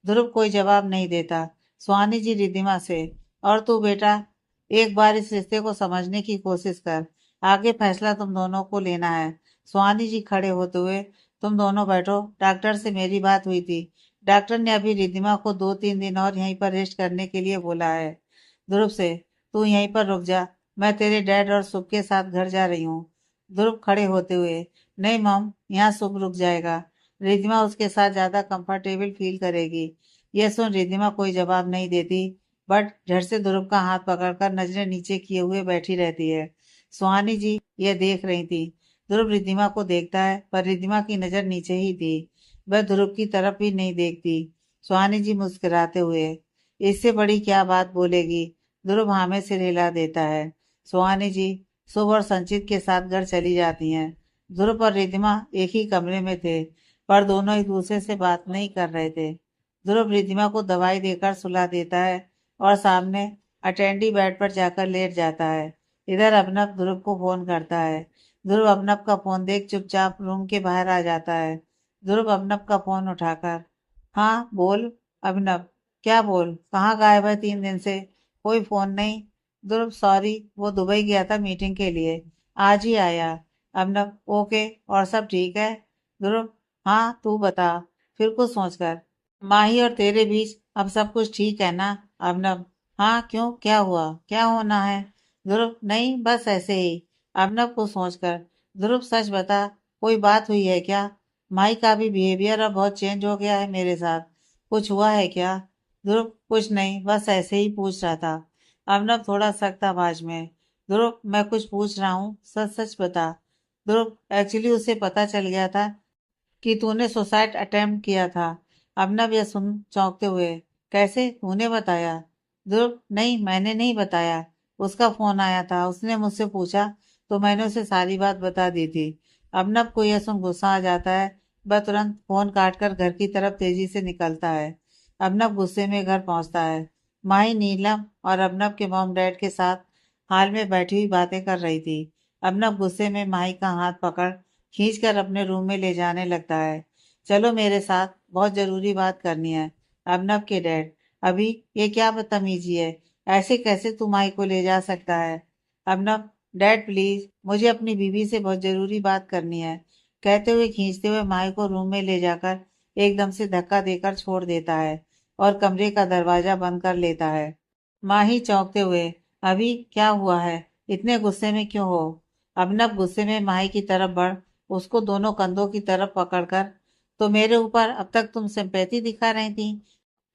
ध्रुव कोई जवाब नहीं देता। सुहानी जी रिद्धिमा से, और तू बेटा, एक बार इस रिश्ते को समझने की कोशिश कर। आगे फैसला तुम दोनों को लेना है। सुहानी जी खड़े होते हुए, तुम दोनों बैठो, डॉक्टर से मेरी बात हुई थी। डॉक्टर ने अभी रिद्धिमा को 2-3 दिन और यहीं पर रेस्ट करने के लिए बोला है। ध्रुव से, तू यहीं पर रुक जा, मैं तेरे डैड और सुख के साथ घर जा रही हूँ। ध्रुव खड़े होते हुए, नहीं मॉम, यहाँ सुख रुक जाएगा। रिद्धिमा उसके साथ ज्यादा कंफर्टेबल फील करेगी। यह सुन रिद्धिमा कोई जवाब नहीं देती, बट झट से ध्रुव का हाथ पकड़कर नजरें नीचे किए हुए बैठी रहती है। सुहानी जी यह देख रही थी। ध्रुव रिद्धिमा को देखता है, पर रिद्धिमा की नजर नीचे ही थी। वह ध्रुव की तरफ भी नहीं देखती। सुहानी जी मुस्कुराते हुए, इससे बड़ी क्या बात बोलेगी? ध्रुव हाँ में सिर हिला देता है। सुहानी जी शुभ और संचित के साथ घर चली जाती हैं। ध्रुव और रिद्धिमा एक ही कमरे में थे, पर दोनों एक दूसरे से बात नहीं कर रहे थे। ध्रुव रिद्धिमा को दवाई देकर सुला देता है और सामने अटेंडी बेड पर जाकर लेट जाता है। इधर अभिनव ध्रुव को फोन करता है। ध्रुव अभिनव का फोन देख चुपचाप रूम के बाहर आ जाता है। ध्रुव अभिनव का फोन उठाकर, हाँ बोल। अभिनव, क्या बोल, कहाँ गायब है 3 दिन से? कोई फोन नहीं। ध्रुव, सॉरी, वो दुबई गया था मीटिंग के लिए, आज ही आया। अभिनव, ओके, और सब ठीक है? ध्रुव, हाँ तू बता। फिर कुछ सोचकर, माही और तेरे बीच अब सब कुछ ठीक है ना? अभिनव, हाँ क्यों, क्या हुआ, क्या होना है? ध्रुव, नहीं, बस ऐसे ही। अभिनव को सोचकर, ध्रुव सच बता, कोई बात हुई है क्या? माही का भी बिहेवियर अब बहुत चेंज हो गया है मेरे साथ, कुछ हुआ है क्या? ध्रुव, कुछ नहीं, बस ऐसे ही पूछ रहा था। अभिनव थोड़ा सख्त आवाज में, ध्रुव मैं कुछ पूछ रहा हूँ, सच सच बता। ध्रुव, एक्चुअली उसे पता चल गया था कि तूने सुसाइड अटेम्प्ट किया था। अभिनव यह सुन चौंकते हुए, कैसे, तूने बताया? ध्रुव, नहीं, मैंने नहीं बताया, उसका फोन आया था, उसने मुझसे पूछा तो मैंने उसे सारी बात बता दी थी। अभिनव को यह सुन गुस्सा आ जाता है। वह तुरंत फोन काटकर घर की तरफ तेजी से निकलता है। अभिनव गुस्से में घर पहुंचता है। माही नीलम और अभिनव के मॉम डैड के साथ हाल में बैठी हुई बातें कर रही थी। अभिनव गुस्से में माही का हाथ पकड़ खींचकर अपने रूम में ले जाने लगता है। चलो मेरे साथ, बहुत जरूरी बात करनी है। अभिनव के डैड, अभी ये क्या बदतमीजी है, ऐसे कैसे तू माई को ले जा सकता है? अभिनव, डैड प्लीज, मुझे अपनी बीवी से बहुत जरूरी बात करनी है, कहते हुए खींचते हुए माई को रूम में ले जाकर एकदम से धक्का देकर छोड़ देता है और कमरे का दरवाजा बंद कर लेता है। माही चौंकते हुए, अभी क्या हुआ है, इतने गुस्से में क्यों हो? अभिनव गुस्से में माही की तरफ बढ़ उसको दोनों कंधों की तरफ पकड़कर, तो मेरे ऊपर अब तक तुम सिंपैथी दिखा रही थी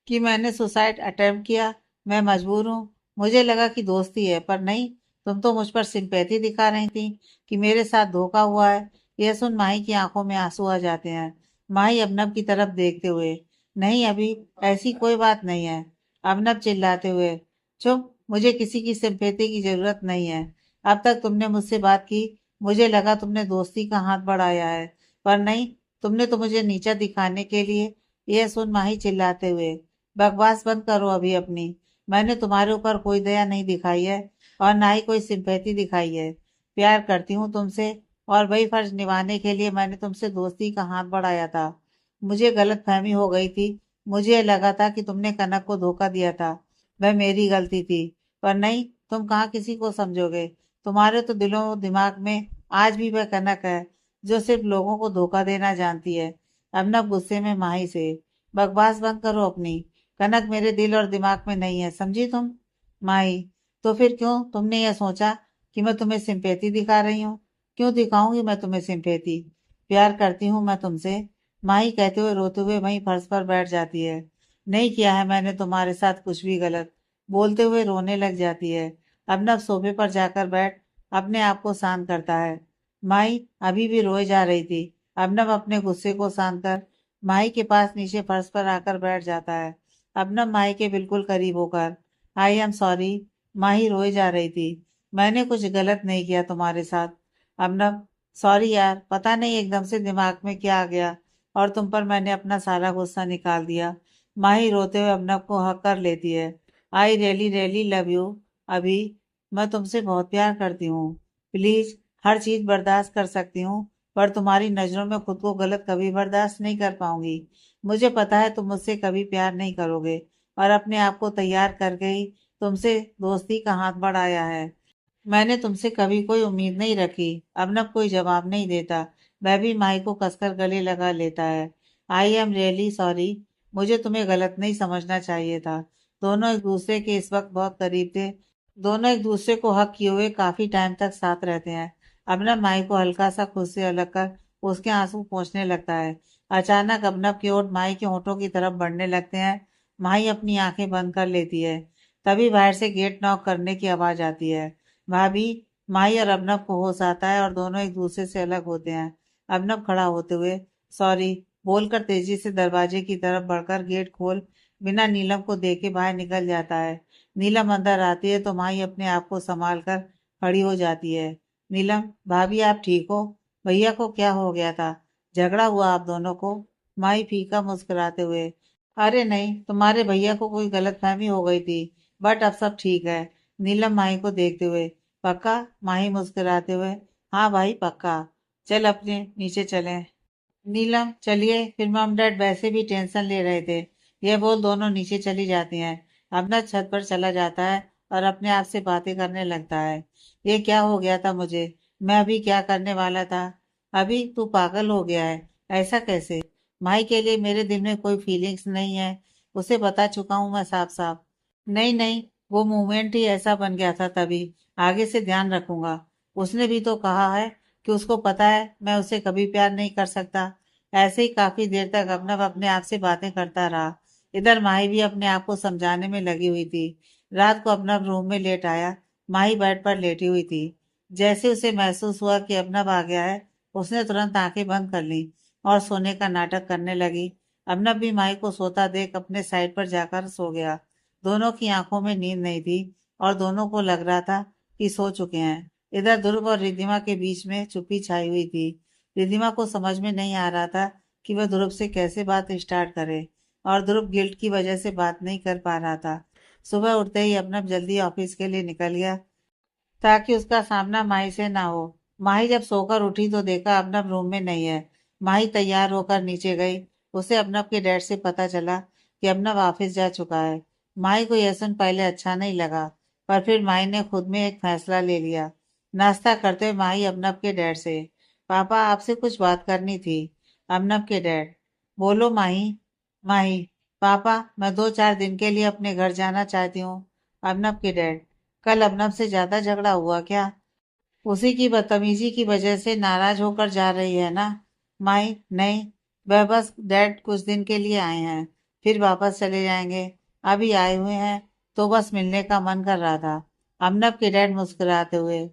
कि मैंने सुसाइड अटेम्प्ट किया, मैं मजबूर हूँ। मुझे लगा कि दोस्ती है, पर नहीं, तुम तो मुझ पर सिंपैथी दिखा रही थी कि मेरे साथ धोखा हुआ है। यह सुन माही की आंखों में आंसू आ जाते हैं। माही अभिनव की तरफ देखते हुए, नहीं अभी, ऐसी कोई बात नहीं है। अभिनव चिल्लाते हुए, चुप, मुझे किसी की सिंपैथी की जरूरत नहीं है। अब तक तुमने मुझसे बात की, मुझे लगा तुमने दोस्ती का हाथ बढ़ाया है, पर नहीं, तुमने तो मुझे नीचा दिखाने के लिए। यह सुन माही चिल्लाते हुए, बकवास बंद करो अभी अपनी। मैंने तुम्हारे ऊपर कोई दया नहीं दिखाई है और ना ही कोई सिंपैथी दिखाई है। प्यार करती हूँ तुमसे और वही फर्ज निभाने के लिए मैंने तुमसे दोस्ती का हाथ बढ़ाया था। मुझे गलत फहमी हो गई थी। मुझे लगा था कि तुमने कनक को धोखा दिया था। वह मेरी गलती थी। पर नहीं, तुम कहाँ किसी को समझोगे। तुम्हारे तो दिलों दिमाग में आज भी वह कनक है जो सिर्फ लोगों को धोखा देना जानती है। अर्नब गुस्से में माही से, बकवास बंद करो अपनी। कनक मेरे दिल और दिमाग में नहीं है, समझी तुम। माही, तो फिर क्यों तुमने यह सोचा कि मैं तुम्हें सिंपैथी दिखा रही हूँ। क्यों दिखाऊंगी मैं तुम्हें सिंपैथी। प्यार करती हूँ मैं तुमसे। माही कहते हुए रोते हुए वहीं फर्श पर बैठ जाती है। नहीं किया है मैंने तुम्हारे साथ कुछ भी गलत, बोलते हुए रोने लग जाती है। अर्नब सोफे पर जाकर बैठ अपने आप को शांत करता है। माई अभी भी रोए जा रही थी। अर्नब अपने गुस्से को शांत कर माई के पास नीचे फर्श पर आकर बैठ जाता है। अर्नब माई के बिल्कुल करीब होकर, आई एम सॉरी। माही रोए जा रही थी। मैंने कुछ गलत नहीं किया तुम्हारे साथ। अर्नब, सॉरी यार, पता नहीं एकदम से दिमाग में क्या आ गया और तुम पर मैंने अपना सारा गुस्सा निकाल दिया। माही रोते हुए अर्नब को हक कर लेती है। I really really love you. अभी मैं तुमसे बहुत प्यार करती हूँ। प्लीज, हर चीज बर्दाश्त कर सकती हूँ पर तुम्हारी नजरों में खुद को गलत कभी बर्दाश्त नहीं कर पाऊंगी। मुझे पता है तुम मुझसे कभी प्यार नहीं करोगे और अपने आप को तैयार करके ही तुमसे दोस्ती का हाथ बढ़ाया है। मैंने तुमसे कभी कोई उम्मीद नहीं रखी। अर्नब कोई जवाब नहीं देता। वह भी माई को कसकर गले लगा लेता है। I am really sorry. मुझे तुम्हें गलत नहीं समझना चाहिए था। दोनों एक दूसरे के इस वक्त बहुत करीब थे। दोनों एक दूसरे को हक किए हुए काफी टाइम तक साथ रहते हैं। अर्नब माई को हल्का सा खुद से अलग कर उसके आंसू पोंछने लगता है। अचानक अर्नब की ओर माई के होठों की तरफ बढ़ने लगते हैं। माई अपनी आंखें बंद कर लेती है। तभी बाहर से गेट नॉक करने की आवाज आती है। भाभी, माही और अर्नब को होश आता है और दोनों एक दूसरे से अलग होते हैं। अर्नब खड़ा होते हुए सॉरी बोलकर तेजी से दरवाजे की तरफ बढ़कर गेट खोल बिना नीलम को देखे बाहर निकल जाता है। नीलम अंदर आती है तो माही अपने आप को संभाल कर खड़ी हो जाती है। नीलम, भाभी आप ठीक हो। भैया को क्या हो गया था। झगड़ा हुआ आप दोनों को। माही फीका मुस्कुराते हुए, अरे नहीं, तुम्हारे भैया को कोई गलतफहमी हो गई थी। बट अब सब ठीक है। नीलम माही को देखते हुए, पक्का। माही मुस्कुराते हुए, हाँ भाई पक्का। चल अपने नीचे चलें। नीलम, चलिए, फिर मम डैड वैसे भी टेंशन ले रहे थे। यह बोल दोनों नीचे चली जाती हैं। अपना छत पर चला जाता है और अपने आप से बातें करने लगता है। ये क्या हो गया था मुझे। मैं अभी क्या करने वाला था। अभी तू पागल हो गया है। ऐसा कैसे। माई के लिए मेरे दिल में कोई फीलिंग्स नहीं है। उसे बता चुका हूँ मैं साफ साफ। नहीं नहीं, वो मूवमेंट ही ऐसा बन गया था तभी। आगे से ध्यान रखूंगा। उसने भी तो कहा है कि उसको पता है मैं उसे कभी प्यार नहीं कर सकता। ऐसे ही काफी देर तक अर्नब अपने आप से बातें करता रहा। इधर माही भी अपने आप को समझाने में लगी हुई थी। रात को अर्नब रूम में लेट आया। माही बेड पर लेटी हुई थी। जैसे उसे महसूस हुआ कि अर्नब आ गया है, उसने तुरंत आंखें बंद कर ली और सोने का नाटक करने लगी। अर्नब भी माही को सोता देख अपने साइड पर जाकर सो गया। दोनों की आंखों में नींद नहीं थी और दोनों को लग रहा था कि सो चुके हैं। इधर ध्रुव और रिद्धिमा के बीच में चुप्पी छाई हुई थी। रिद्धिमा को समझ में नहीं आ रहा था कि वह ध्रुव से कैसे बात स्टार्ट करे और ध्रुव गिल्ट की वजह से बात नहीं कर पा रहा था। सुबह उठते ही अर्नब जल्दी ऑफिस के लिए निकल गया ताकि उसका सामना माही से ना हो। माही जब सोकर उठी तो देखा अर्नब रूम में नहीं है। माही तैयार होकर नीचे गई। उसे अर्नब के डैड से पता चला कि अर्नब ऑफिस जा चुका है। माही को यह सुन पहले अच्छा नहीं लगा पर फिर माही ने खुद में एक फैसला ले लिया। नाश्ता करते हुए माही अर्नब के डैड से, पापा आपसे कुछ बात करनी थी। अर्नब के डैड, बोलो माही। माही, पापा मैं 2-4 दिन के लिए अपने घर जाना चाहती हूँ। अर्नब के डैड, कल अर्नब से ज्यादा झगड़ा हुआ क्या। उसी की बदतमीजी की वजह से नाराज होकर जा रही है ना। माई, नहीं, वह बस डैड कुछ दिन के लिए आए हैं, फिर वापस चले जाएंगे। अभी आए हुए हैं तो बस मिलने का मन कर रहा था। अर्नब के डैड मुस्कुराते हुए,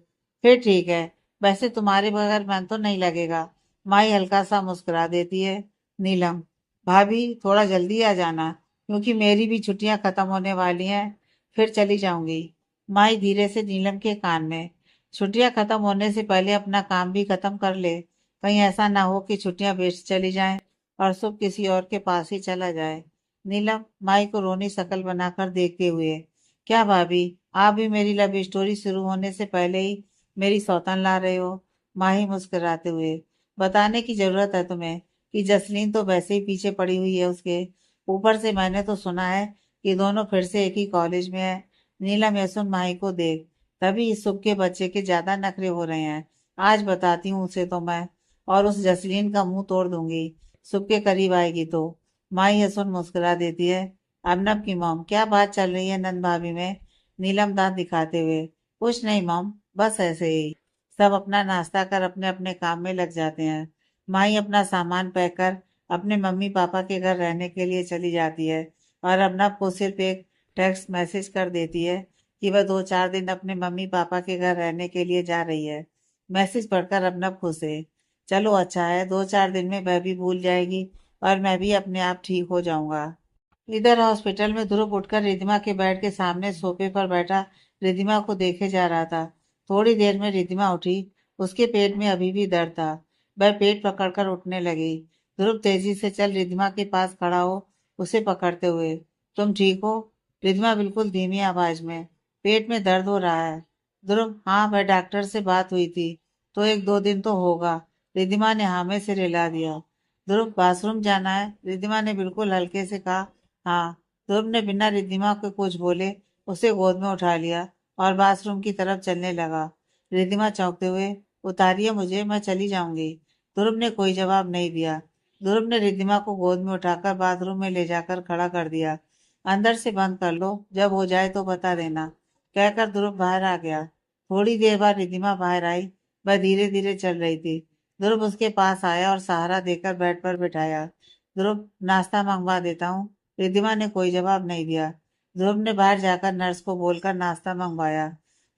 फिर ठीक है। वैसे तुम्हारे बगैर मन तो नहीं लगेगा। माई हल्का सा मुस्कुरा देती है। नीलम, भाभी थोड़ा जल्दी आ जाना क्योंकि मेरी भी छुट्टियां खत्म होने वाली हैं, फिर चली जाऊंगी। माई धीरे से नीलम के कान में, छुट्टियां खत्म होने से पहले अपना काम भी खत्म कर ले। कहीं ऐसा ना हो कि छुट्टियां वेस्ट चली जाएं और शुभ किसी और के पास ही चला जाए। नीलम माई को रोनी शकल बनाकर देखते हुए, क्या भाभी, आप भी मेरी लव स्टोरी शुरू होने से पहले ही मेरी सौतन ला रहे हो? माही मुस्कुराते हुए, बताने की जरूरत है तुम्हें कि जसलीन तो वैसे ही पीछे पड़ी हुई है उसके। ऊपर से मैंने तो सुना है कि दोनों फिर से एक ही कॉलेज में है। नीलम यशुन माही को देख, तभी इस सुख के बच्चे के ज्यादा नखरे हो रहे हैं। आज बताती हूँ उसे तो मैं, और उस जसलीन का मुंह तोड़ दूंगी सुख के करीब आएगी तो। माई यशुन मुस्कुरा देती है। अर्नब की मॉम, क्या बात चल रही है नंद भाभी में? नीलम दांत दिखाते हुए, कुछ नहीं मॉम, बस ऐसे ही। सब अपना नाश्ता कर अपने अपने काम में लग जाते हैं। माई अपना सामान पैक कर अपने मम्मी पापा के घर रहने के लिए चली जाती है और अर्नब को सिर्फ एक टेक्स्ट मैसेज कर देती है कि वह 2-4 दिन अपने मम्मी पापा के घर रहने के लिए जा रही है। मैसेज पढ़कर अर्नब खुश है। चलो अच्छा है, 2-4 दिन में वह भी भूल जाएगी और मैं भी अपने आप ठीक हो जाऊंगा। इधर हॉस्पिटल में ध्रुव उठकर रिधिमा के बेड के सामने सोफे पर बैठा रिधिमा को देखे जा रहा था। थोड़ी देर में रिधिमा उठी। उसके पेट में अभी भी दर्द था। वह पेट पकड़कर उठने लगी। ध्रुव तेजी से चल रिधिमा के पास खड़ा हो उसे पकड़ते हुए, तुम ठीक हो? रिधिमा बिल्कुल धीमी आवाज में, पेट में दर्द हो रहा है। ध्रुव, हाँ, वह डॉक्टर से बात हुई थी तो 1-2 दिन तो होगा। रिधिमा ने हाँ में सिर हिला दिया। ध्रुव, बाथरूम जाना है? रिधिमा ने बिल्कुल हल्के से कहा। हाँ। ध्रुव ने बिना रिद्धिमा के कुछ बोले उसे गोद में उठा लिया और बाथरूम की तरफ चलने लगा। रिद्धिमा चौंकते हुए, उतारिए मुझे, मैं चली जाऊंगी। ध्रुव ने कोई जवाब नहीं दिया। ध्रुव ने रिद्धिमा को गोद में उठाकर बाथरूम में ले जाकर खड़ा कर दिया। अंदर से बंद कर लो, जब हो जाए तो बता देना, कहकर ध्रुव बाहर आ गया। थोड़ी देर बाद रिद्धिमा बाहर आई। वह धीरे धीरे चल रही थी। ध्रुव उसके पास आया और सहारा देकर बेड पर बिठाया। ध्रुव, नाश्ता मंगवा देता हूँ। रिद्धिमा ने कोई जवाब नहीं दिया। ध्रुव ने बाहर जाकर नर्स को बोलकर नाश्ता मंगवाया।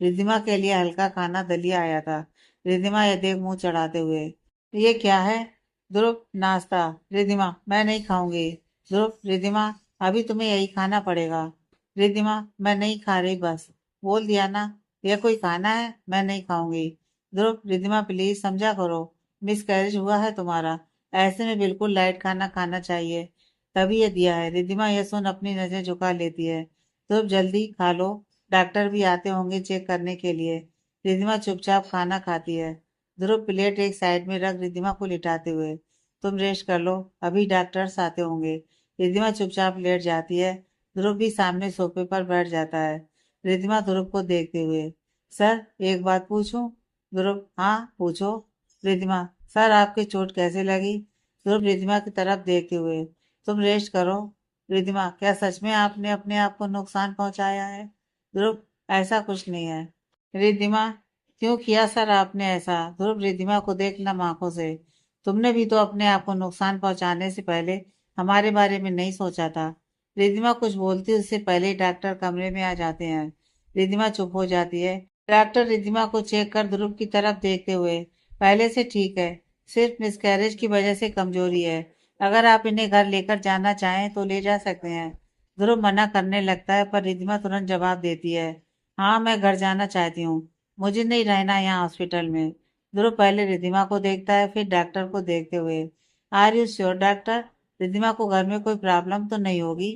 रिद्धिमा के लिए हल्का खाना दलिया आया था। रिद्धिमा यह देख मुंह चढ़ाते हुए, ये क्या है? ध्रुव, नाश्ता। रिद्धिमा, मैं नहीं खाऊंगी। ध्रुव, रिद्धिमा, अभी तुम्हें यही खाना पड़ेगा। रिद्धिमा, मैं नहीं खा रही, बस बोल दिया ना। यह कोई खाना है? मैं नहीं खाऊंगी। ध्रुव, रिद्धिमा प्लीज समझा करो, मिस कैरेज हुआ है तुम्हारा, ऐसे में बिल्कुल लाइट खाना खाना चाहिए, तभी ये दिया है। रिद्धिमा यह सुन अपनी नजर झुका लेती है। तुम जल्दी खा लो, डॉक्टर भी आते होंगे चेक करने के लिए। रिद्धिमा चुपचाप खाना खाती है। ध्रुव प्लेट एक साइड में रख रिद्धिमा को लिटाते हुए, तुम रेस्ट कर लो, अभी डॉक्टर्स आते होंगे। रिद्धिमा चुपचाप लेट जाती है। ध्रुव भी सामने सोफे पर बैठ जाता है। रिद्धिमा ध्रुव को देखते हुए, सर एक बात पूछूं? ध्रुव, हाँ पूछो। रिद्धिमा, सर आपकी चोट कैसे लगी? ध्रुव रिद्धिमा की तरफ देखते हुए, तुम रेस्ट करो। रिद्धिमा, क्या सच में आपने अपने आप को नुकसान पहुंचाया है? ध्रुव, ऐसा कुछ नहीं है। रिद्धिमा, क्यों किया सर आपने ऐसा? ध्रुव रिद्धिमा को देख नम आंखों से, तुमने भी तो अपने आप को नुकसान पहुंचाने से पहले हमारे बारे में नहीं सोचा था। रिद्धिमा कुछ बोलती उससे पहले ही डॉक्टर कमरे में आ जाते हैं। रिद्धिमा चुप हो जाती है। डॉक्टर रिद्धिमा को चेक कर ध्रुव की तरफ देखते हुए, पहले से ठीक है, सिर्फ मिसकैरेज की वजह से कमजोरी है। अगर आप इन्हें घर लेकर जाना चाहें तो ले जा सकते हैं। ध्रुव मना करने लगता है पर रिद्धिमा तुरंत जवाब देती है, हाँ मैं घर जाना चाहती हूँ, मुझे नहीं रहना यहाँ हॉस्पिटल में। ध्रुव पहले रिद्धिमा को देखता है फिर डॉक्टर को देखते हुए, are you sure doctor, Riddhima को घर में कोई प्रॉब्लम तो नहीं होगी?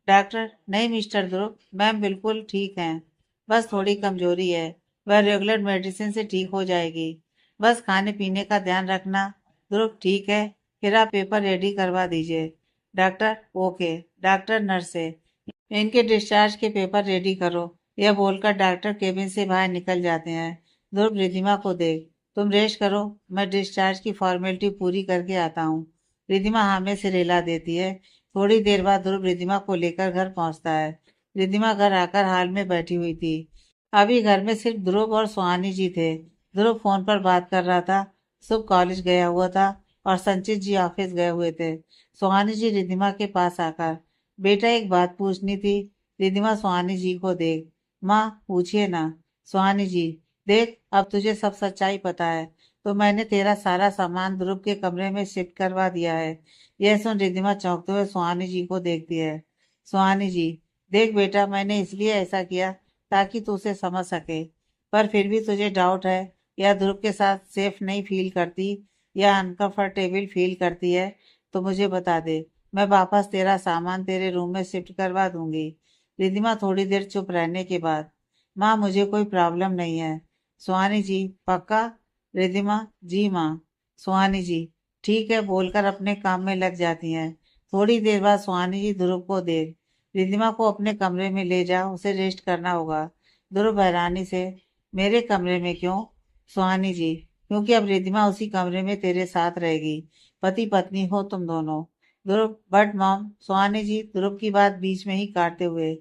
डॉक्टर, नहीं मिस्टर ध्रुव, मैम बिल्कुल ठीक हैं, बस थोड़ी कमजोरी है, वह रेगुलर मेडिसिन से ठीक हो जाएगी, बस खाने पीने का ध्यान रखना। ध्रुव, ठीक है, फिर आप पेपर रेडी करवा दीजिए। Doctor, okay. डॉक्टर नर्स से, इनके डिस्चार्ज के पेपर रेडी करो। यह बोलकर डॉक्टर केबिन से बाहर निकल जाते हैं। ध्रुव रिद्धिमा को देख, तुम रेस्ट करो, मैं डिस्चार्ज की फॉर्मेलिटी पूरी करके आता हूँ। रिद्धिमा हाँ में सिर हिला देती है। थोड़ी देर बाद ध्रुव रिद्धिमा को लेकर घर पहुंचता है। रिद्धिमा घर आकर हाल में बैठी हुई थी। अभी घर में सिर्फ ध्रुव और सुहानी जी थे। ध्रुव फोन पर बात कर रहा था। शुभ कॉलेज गया हुआ था और संचित जी ऑफिस गए हुए थे। सुहानी जी रिद्धिमा के पास आकर, बेटा एक बात पूछनी थी। रिद्धिमा सुहानी जी को देख, माँ पूछिए ना। सुहानी जी, देख अब तुझे सब सच्चाई पता है तो मैंने तेरा सारा सामान ध्रुव के कमरे में शिफ्ट करवा दिया है। यह सुन रिद्धिमा चौंकते हुए सुहानी जी को देखती है। सुहानी जी, देख बेटा, मैंने इसलिए ऐसा किया ताकि तू उसे समझ सके, पर फिर भी तुझे डाउट है या ध्रुव के साथ सेफ नहीं फील करती या अनकंफर्टेबल फील करती है तो मुझे बता दे। मैं वापस तेरा सामान तेरे रूम में शिफ्ट करवा दूंगी। रिद्धिमा थोड़ी देर चुप रहने के बाद, माँ मुझे कोई प्रॉब्लम नहीं है। सुहानी जी पक्का? रिद्धिमा जी माँ। सुहानी जी ठीक है बोलकर अपने काम में लग जाती हैं। थोड़ी देर बाद सुहानी जी ध्रुव को देख, रिद्धिमा को अपने कमरे में ले जा, उसे रेस्ट करना होगा। ध्रुव हैरानी से, मेरे कमरे में क्यों? सुहानी जी क्योंकि अब रिद्धिमा उसी कमरे में तेरे साथ रहेगी, पति पत्नी हो तुम दोनों। ध्रुव बट मॉम। सुहानी जी ध्रुव की बात बीच में ही काटते हुए,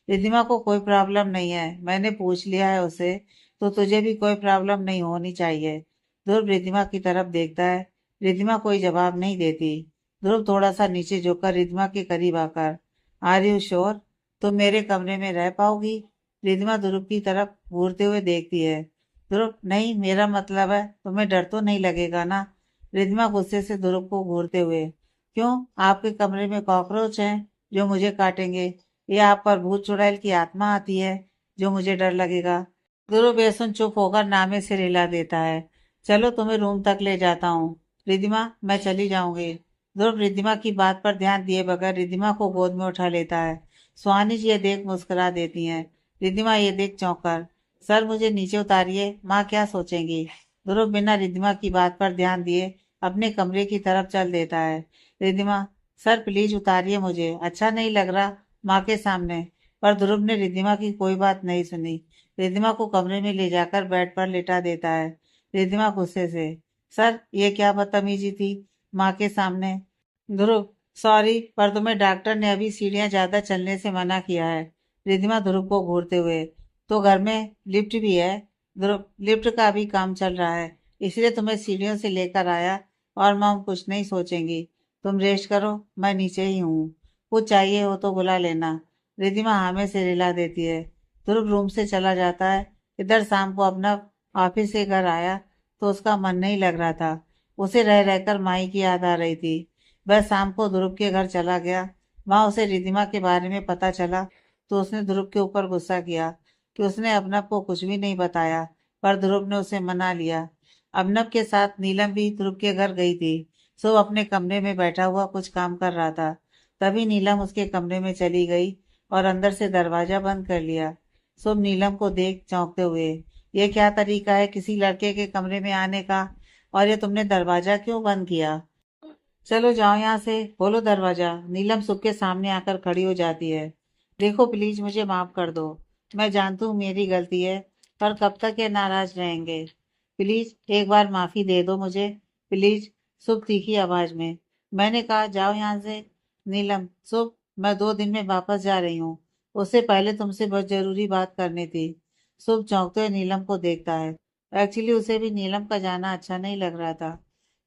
रिद्धिमा को कोई प्रॉब्लम नहीं है, मैंने पूछ लिया है उसे, तो तुझे भी कोई प्रॉब्लम नहीं होनी चाहिए। ध्रुव रिद्धिमा की तरफ देखता है। रिद्धिमा कोई जवाब नहीं देती। ध्रुव थोड़ा सा नीचे झुककर रिद्धिमा के करीब आकर, आर यू श्योर? तुम मेरे कमरे में रह पाओगी? रिद्धिमा ध्रुव की तरफ घूरते हुए देखती है। ध्रुव नहीं, मेरा मतलब है तुम्हें डर तो नहीं लगेगा ना? रिद्धिमा गुस्से से ध्रुव को घूरते हुए, क्यों, आपके कमरे में कॉकरोच हैं जो मुझे काटेंगे, या आप पर भूत चुड़ैल की आत्मा आती है जो मुझे डर लगेगा? ध्रुव बेसुन चुप होकर नामे से रिला देता है। चलो तुम्हें रूम तक ले जाता हूँ। रिद्धिमा मैं चली जाऊंगी। ध्रुव रिद्धिमा की बात पर ध्यान दिए बगैर रिद्धिमा को गोद में उठा लेता है। सुहानी जी ये देख मुस्कुरा देती हैं। रिद्धिमा ये देख चौंक, सर मुझे नीचे उतारिए, माँ क्या सोचेंगी? ध्रुव बिना रिद्धिमा की बात पर ध्यान दिए अपने कमरे की तरफ चल देता है। रिद्धिमा सर प्लीज उतारिए, मुझे अच्छा नहीं लग रहा माँ के सामने। पर ध्रुव ने रिद्धिमा की कोई बात नहीं सुनी। रिद्धिमा को कमरे में ले जाकर बेड पर लेटा देता है। रिद्धिमा गुस्से से, सर ये क्या बदतमीजी थी माँ के सामने? ध्रुव सॉरी, पर तुम्हें डॉक्टर ने अभी सीढ़ियाँ ज्यादा चलने से मना किया है। रिद्धिमा ध्रुव को घूरते हुए, तो घर में लिफ्ट भी है? ध्रुव लिफ्ट का भी काम चल रहा है, इसलिए तुम्हें सीढ़ियों से लेकर आया, और मॉम कुछ नहीं सोचेंगी। तुम रेस्ट करो, मैं नीचे ही हूँ, कुछ चाहिए हो तो बुला लेना। रिद्धिमा हाँ में से रिला देती है। ध्रुव रूम से चला जाता है। इधर शाम को अपना ऑफिस से घर आया तो उसका मन नहीं लग रहा था। उसे रह रहकर माई की याद आ रही थी। वह शाम को ध्रुव के घर चला गया। वहां उसे रिद्धिमा के बारे में पता चला तो उसने ध्रुव के ऊपर गुस्सा किया कि उसने अबनव को कुछ भी नहीं बताया, पर ध्रुव ने उसे मना लिया। अबनव के साथ नीलम भी ध्रुव के घर गई थी। सो अपने कमरे में बैठा हुआ कुछ काम कर रहा था। तभी नीलम उसके कमरे में चली गई और अंदर से दरवाजा बंद कर लिया। शुभ नीलम को देख चौंकते हुए, ये क्या तरीका है किसी लड़के के कमरे में आने का, और ये तुमने दरवाजा क्यों बंद किया? चलो जाओ यहाँ से, खोलो दरवाजा। नीलम सुख के सामने आकर खड़ी हो जाती है। देखो प्लीज मुझे माफ कर दो, मैं जानती हूँ मेरी गलती है, पर कब तक ये नाराज रहेंगे? प्लीज एक बार माफी दे दो मुझे, प्लीज। शुभ तीखी आवाज में, मैंने कहा जाओ यहाँ से। नीलम, शुभ मैं 2 दिन में वापस जा रही हूँ, उससे पहले तुमसे बहुत जरूरी बात करनी थी। शुभ चौंकते हुए नीलम को देखता है। एक्चुअली उसे भी नीलम का जाना अच्छा नहीं लग रहा था,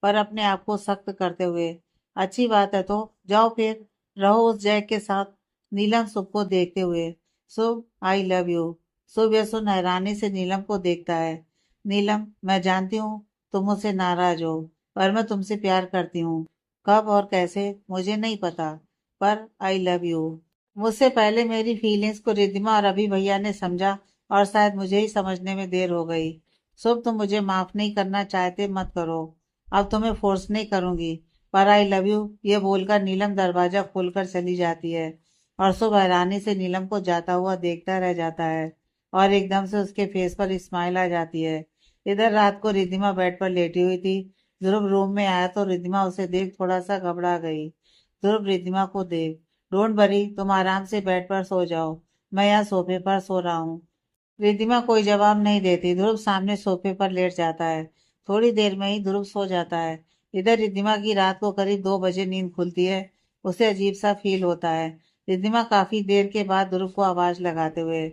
पर अपने आप को सख्त करते हुए, अच्छी बात है तो जाओ फिर, रहो उस जैक के साथ। नीलम शुभ को देखते हुए, शुभ आई लव यू। शुभ यह सुन हैरानी से नीलम को देखता है। नीलम मैं जानती हूँ तुम मुझसे नाराज हो, पर मैं तुमसे प्यार करती हूँ। कब और कैसे मुझे नहीं पता, पर आई लव यू। मुझसे पहले मेरी फीलिंग्स को रिद्धिमा और अभी भैया ने समझा, और शायद मुझे ही समझने में देर हो गई। शुभ तुम मुझे माफ नहीं करना चाहते मत करो, अब तुम्हें फोर्स नहीं करूंगी, पर आई लव यू ये बोलकर नीलम दरवाजा खोलकर चली जाती है। और शुभ हैरानी से नीलम को जाता हुआ देखता रह जाता है, और एकदम से उसके फेस पर स्माइल आ जाती है। इधर रात को रिद्धिमा बेड पर लेटी हुई थी। ध्रुव रूम में आया तो रिद्धिमा उसे देख थोड़ा सा घबरा गई। ध्रुव रिद्धिमा को देख, डोंट वरी तुम आराम से बेड पर सो जाओ, मैं यहाँ सोफे पर सो रहा हूँ। रिद्धिमा कोई जवाब नहीं देती। ध्रुव सामने सोफे पर लेट जाता है। थोड़ी देर में ही ध्रुव सो जाता है। इधर रिद्धिमा की रात को करीब 2 बजे नींद खुलती है। उसे अजीब सा फील होता है। रिद्धिमा काफी देर के बाद ध्रुव को आवाज लगाते हुए,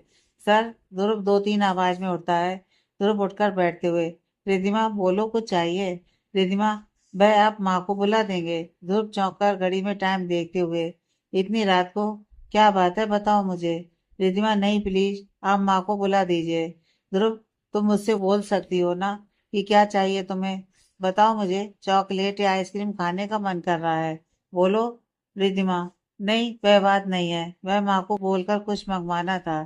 सर। ध्रुव 2-3 आवाज में उठता है। ध्रुव उठकर बैठते हुए, रिद्धिमा बोलो कुछ चाहिए? रिद्धिमा वह आप माँ को बुला देंगे? ध्रुव चौंक कर घड़ी में टाइम देखते हुए, इतनी रात को क्या बात है बताओ मुझे। रिद्धिमा नहीं प्लीज आप माँ को बुला दीजिए। ध्रुव तुम मुझसे बोल सकती हो ना कि क्या चाहिए तुम्हें, बताओ मुझे, चॉकलेट या आइसक्रीम खाने का मन कर रहा है, बोलो। रिद्धिमा नहीं वह बात नहीं है, वह माँ को बोलकर कुछ मंगवाना था।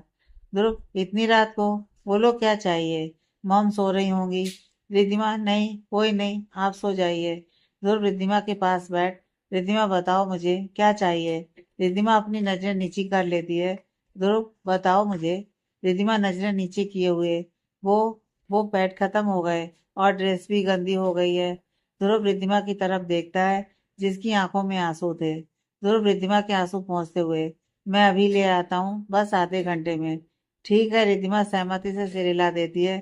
ध्रुव इतनी रात को, बोलो क्या चाहिए, मॉम सो रही होंगी, रिद्धिमा, नहीं कोई नहीं, आप सो जाइए। ध्रुव रिद्धिमा के पास बैठ, रिद्धिमा बताओ मुझे क्या चाहिए। रिद्धिमा अपनी नजरें नीची कर लेती है। ध्रुव बताओ मुझे। रिद्धिमा नजरें नीचे किए हुए, वो वो पैड खत्म हो गए और ड्रेस भी गंदी हो गई है। ध्रुव रिद्धिमा की तरफ देखता है, जिसकी आंखों में आंसू थे। ध्रुव रिद्धिमा के आंसू पोंछते हुए, मैं अभी ले आता हूँ, बस आधे घंटे में। ठीक है, रिद्धिमा सहमति से सिर हिला देती है।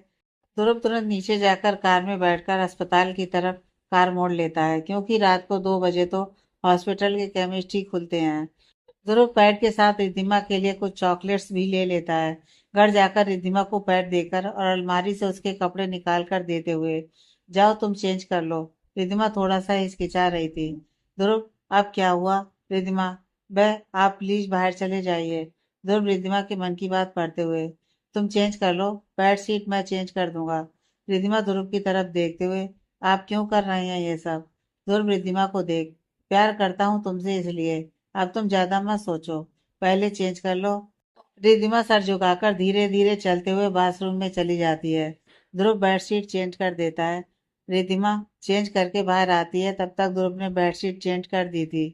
ध्रुव तुरंत नीचे जाकर कार में बैठकर अस्पताल की तरफ कार मोड़ लेता है, क्योंकि रात को 2 बजे तो हॉस्पिटल के केमिस्ट ही खुलते हैं। ध्रुव पैड के साथ रिद्धिमा के लिए कुछ चॉकलेट्स भी ले लेता है। घर जाकर रिद्धिमा को पैड देकर और अलमारी से उसके कपड़े निकाल कर देते हुए, जाओ तुम चेंज कर लो। रिद्धिमा थोड़ा सा हिचकिचा रही थी। ध्रुव, अब क्या हुआ? रिद्धिमा, बह आप प्लीज बाहर चले जाइए। ध्रुव रिद्धिमा के मन की बात पढ़ते हुए, तुम चेंज कर लो, बेड शीट मैं चेंज कर दूंगा। रिद्धिमा ध्रुव की तरफ देखते हुए, आप क्यों कर रहे हैं ये सब? ध्रुव रिद्धिमा को देख, प्यार करता हूँ तुमसे इसलिए। अब तुम ज्यादा मत सोचो, पहले चेंज कर लो। रिद्धिमा सर झुकाकर धीरे धीरे चलते हुए बाथरूम में चली जाती है। ध्रुव बेडशीट चेंज कर देता है। रिद्धिमा चेंज करके बाहर आती है, तब तक ध्रुव ने बेडशीट चेंज कर दी थी।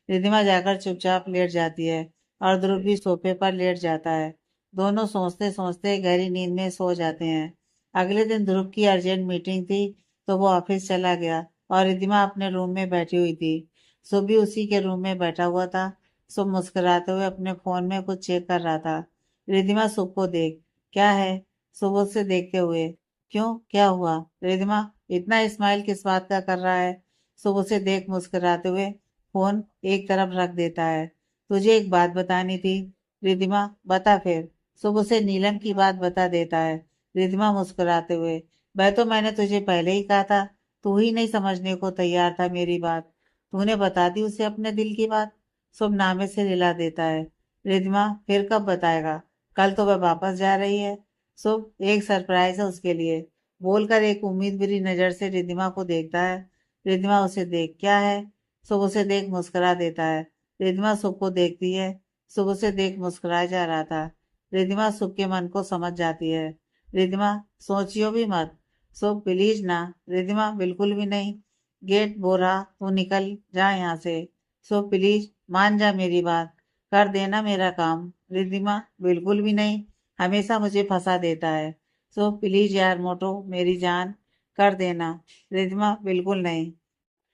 रिद्धिमा जाकर चुपचाप लेट जाती है और ध्रुव भी सोफे पर लेट जाता है। दोनों सोचते सोचते गहरी नींद में सो जाते हैं। अगले दिन ध्रुव की अर्जेंट मीटिंग थी, तो वो ऑफिस चला गया और रिद्धिमा अपने रूम में बैठी हुई थी। सुबह भी उसी के रूम में बैठा हुआ था। सुब मुस्कुराते हुए अपने फोन में कुछ चेक कर रहा था। रिद्धिमा सुब को देख, क्या है? सुब उसे देखते हुए, क्यों, क्या हुआ? रिद्धिमा, इतना स्माइल किस बात का कर रहा है? सुब उसे देख मुस्कुराते हुए फोन एक तरफ रख देता है। तुझे एक बात बतानी थी। रिद्धिमा, बता फिर। सुब उसे नीलम की बात बता देता है। रिद्धिमा मुस्कुराते हुए, वह तो मैंने तुझे पहले ही कहा था, तू ही नहीं समझने को तैयार था मेरी बात। तूने बता दी उसे अपने दिल की बात। शुभ नामे से हिला देता है। रिद्धिमा, फिर कब बताएगा? कल तो वह वापस जा रही है। शुभ, एक सरप्राइज है उसके लिए। बोलकर एक उम्मीद भरी नजर से रिद्धिमा को देखता है। रिद्धिमा उसे देख, क्या है? शुभ उसे देख मुस्कुरा देता है। रिद्धिमा शुभ को देखती है। शुभ उसे देख मुस्कुराया जा रहा था। रिद्धिमा शुभ के मन को समझ जाती है। रिद्धिमा, सोचियो भी मत। शुभ, प्लीज ना। रिद्धिमा, बिल्कुल भी नहीं। गेट बोरा, तू निकल जा यहाँ से। सो प्लीज मान जा मेरी बात, कर देना मेरा काम। रिद्धिमा, बिल्कुल भी नहीं, हमेशा मुझे फंसा देता है। सो प्लीज यार मोटो, मेरी जान, कर देना। रिद्धिमा, बिल्कुल नहीं।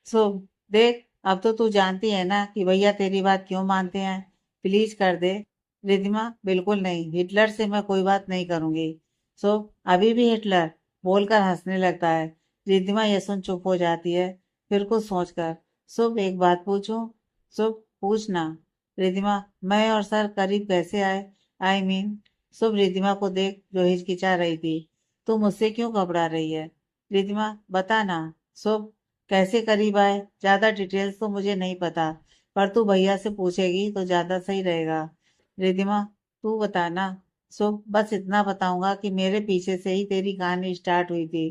सो देख, अब तो तू जानती है ना कि भैया तेरी बात क्यों मानते हैं। प्लीज कर दे। रिद्धिमा, बिल्कुल नहीं, हिटलर से मैं कोई बात नहीं करूंगी। सो अभी भी हिटलर? बोलकर हंसने लगता है। रिद्धिमा ये सुन चुप हो जाती है, फिर कुछ सोचकर, शुभ एक बात पूछूं? शुभ, पूछना। रिद्धिमा, मैं और सर करीब कैसे आए? I mean. शुभ रिद्धिमा को देख जो हिचकिचा रही थी, तू मुझसे क्यों घबरा रही है? रिद्धिमा, बता ना। शुभ, कैसे करीब आए, ज्यादा डिटेल्स तो मुझे नहीं पता, पर तू भैया से पूछेगी तो ज्यादा सही रहेगा। रिद्धिमा, तू बताना। सो बस इतना बताऊंगा कि मेरे पीछे से ही तेरी कहानी स्टार्ट हुई थी।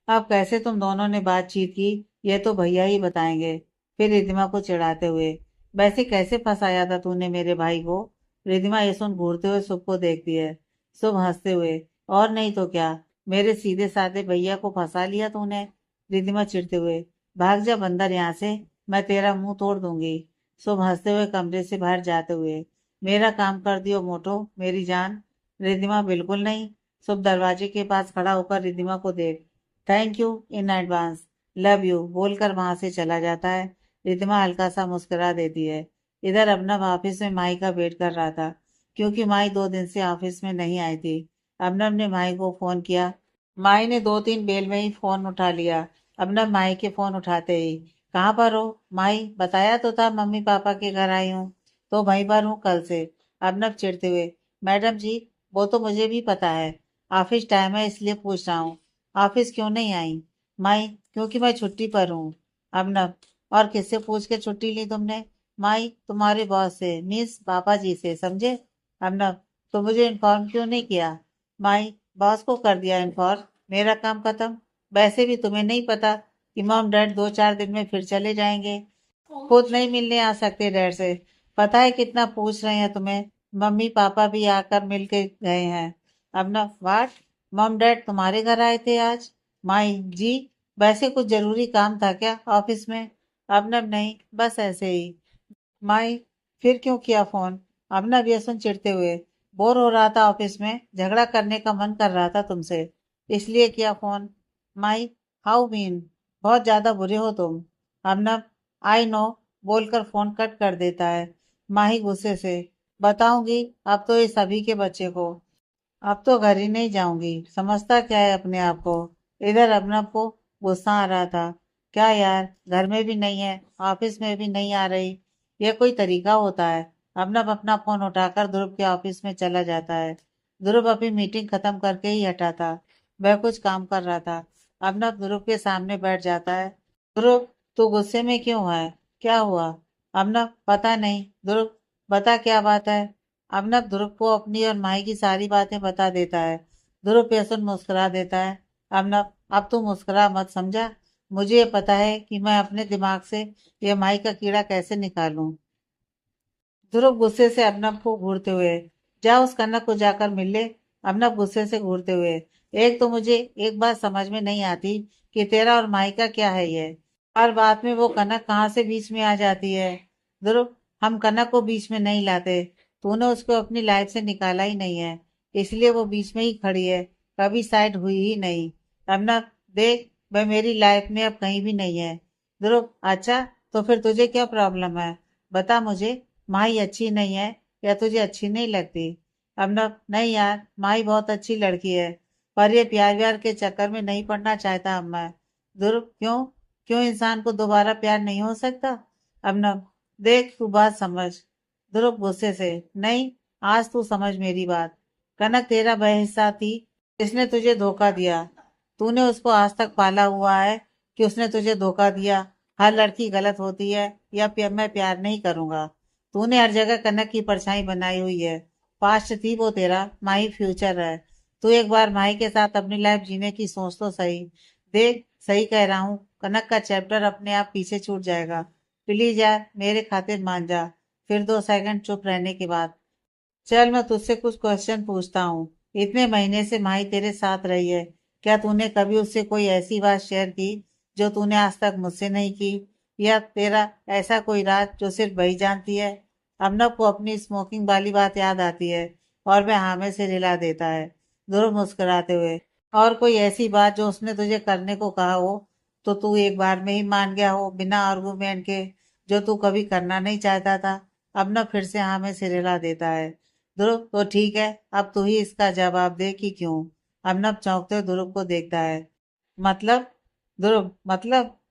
अब कैसे तुम दोनों ने बातचीत की, ये तो भैया ही बताएंगे। फिर रिद्धिमा को चिढ़ाते हुए, वैसे कैसे फंसाया था तूने मेरे भाई को? रिद्धिमा ये सुन घूरते हुए शुभ को देखती है। शुभ हंसते हुए, और नहीं तो क्या, मेरे सीधे साधे भैया को फंसा लिया तूने। रिद्धिमा चिढ़ते हुए, भाग जा बंदर यहाँ से, मैं तेरा मुंह तोड़ दूंगी। शुभ हंसते हुए कमरे से बाहर जाते हुए, मेरा काम कर दियो मोटो, मेरी जान। रिद्धिमा, बिल्कुल नहीं। शुभ दरवाजे के पास खड़ा होकर रिद्धिमा को देख, thank you in advance, love you बोलकर वहां से चला जाता है। रिद्धिमा हल्का सा मुस्कुरा देती है। इधर अबनव ऑफिस में माई का वेट कर रहा था, क्योंकि माई 2 दिन से ऑफिस में नहीं आई थी। अबनव ने माई को फोन किया। माई ने 2-3 बेल में ही फोन उठा लिया। अबनव माई के फोन उठाते ही, कहाँ पर हो? माई, बताया तो था मम्मी पापा के घर आई हूँ, तो वहीं पर हूँ कल से। अबनव चिढ़ते हुए, मैडम जी, वो तो मुझे भी पता है, ऑफिस टाइम है इसलिए पूछ रहा हूँ। ऑफिस क्यों नहीं आई? माई, क्योंकि मैं छुट्टी पर हूँ। अबनव, और किससे पूछ के छुट्टी ली तुमने? माई, तुम्हारे बॉस से, मीन्स पापा जी से, समझे? अबनव, तो मुझे इन्फॉर्म क्यों नहीं किया? माई, बॉस को कर दिया इन्फॉर्म, मेरा काम खत्म। वैसे भी तुम्हें नहीं पता कि मॉम डैड 2-4 दिन में फिर चले जाएंगे, खुद नहीं मिलने आ सकते डैड से। पता है कितना पूछ रहे हैं तुम्हें, मम्मी पापा भी आकर मिल के गए हैं। अब ना वाट, मॉम डैड तुम्हारे घर आए थे आज? माई जी, वैसे कुछ जरूरी काम था क्या ऑफिस में? अबनब नहीं, बस ऐसे ही। माई, फिर क्यों किया फोन? अबनब ये सुन चिढ़ते हुए, बोर हो रहा था ऑफिस में, झगड़ा करने का मन कर रहा था तुमसे, इसलिए किया फोन। माई, हाउ मीन, बहुत ज्यादा बुरे हो तुम। अबनब, आई नो, बोलकर फोन कट कर देता है। माही गुस्से से, बताऊंगी अब तो इस सभी के बच्चे को। अब तो घर ही नहीं जाऊंगी, समझता क्या है अपने आप को। इधर अबनब को गुस्सा आ रहा था, क्या यार, घर में भी नहीं है, ऑफिस में भी नहीं आ रही, यह कोई तरीका होता है? अबनब अपना फोन उठाकर ध्रुव के ऑफिस में चला जाता है। ध्रुव अभी मीटिंग खत्म करके ही हटा था, वह कुछ काम कर रहा था। अबनब ध्रुव के सामने बैठ जाता है। ध्रुव, तू गुस्से में क्यों है, क्या हुआ? अबनब, पता नहीं। ध्रुव, बता क्या बात है। अबनब ध्रुव को अपनी और माही की सारी बातें बता देता है। ध्रुव पे सुन मुस्कुरा देता है। अबनब, अब तू मुस्कुरा मत, समझा? मुझे ये पता है कि मैं अपने दिमाग से ये माही का कीड़ा कैसे निकालूं। ध्रुव गुस्से से अबनब को घूरते हुए, जा उस कनक को जाकर मिल ले। अबनब गुस्से से घूरते हुए, एक तो मुझे एक बात समझ में नहीं आती कि तेरा और माही का क्या है ये, और बाद में वो कनक कहाँ से बीच में आ जाती है। ध्रुव, हम कनक को बीच में नहीं लाते, तूने उसको अपनी लाइफ से निकाला ही नहीं है, इसलिए वो बीच में ही खड़ी है, कभी साइड हुई ही नहीं। अबनब, देख, वह मेरी लाइफ में अब कहीं भी नहीं है। ध्रुव, अच्छा, तो फिर तुझे क्या प्रॉब्लम है, बता मुझे। माही अच्छी नहीं है या तुझे अच्छी नहीं लगती? अबनब, नहीं यार, माही बहुत अच्छी लड़की है, पर ये प्यार व्यार के चक्कर में नहीं पड़ना चाहता अब मैं। ध्रुव, क्यों? क्यों इंसान को दोबारा प्यार नहीं हो सकता? अबनब, देख, तू बात समझ। ध्रुव गुस्से से, नहीं, आज तू समझ मेरी बात। कनक तेरा वह हिस्सा थी जिसने तुझे धोखा दिया। तूने उसको आज तक पाला हुआ है कि उसने तुझे धोखा दिया, हर लड़की गलत होती है, या मैं प्यार नहीं करूंगा। तूने हर जगह कनक की परछाई बनाई हुई है, पास्ट थी वो तेरा, माही फ्यूचर है। तू एक बार माही के साथ अपनी लाइफ जीने की सोच तो सही। देख, सही कह रहा हूँ, कनक का चैप्टर अपने आप पीछे छूट जाएगा। प्लीज यार, मेरे खातिर मान जा। फिर 2 सेकंड चुप रहने के बाद, चल मैं तुझसे कुछ क्वेश्चन पूछता हूँ। इतने महीने से माही तेरे साथ रही है, क्या तूने कभी उससे कोई ऐसी बात शेयर की जो तूने आज तक मुझसे नहीं की, या तेरा ऐसा कोई राज जो सिर्फ वही जानती है? अमनब को अपनी स्मोकिंग वाली बात याद आती है और वह हाँ में सिर हिला देता है, ध्रुव मुस्कुराते हुए। और कोई ऐसी बात जो उसने तुझे करने को कहा हो तो तू एक बार में ही मान गया हो बिना आर्गूमेंट के, जो तू कभी करना नहीं चाहता था? अमनब फिर से हाँ में सिर हिला देता है। ध्रुव, तो ठीक है, अब तू ही इसका जवाब दे कि क्यों। अर्नब चौंकते हुए ध्रुव को देखता है। मतलब? ध्रुव,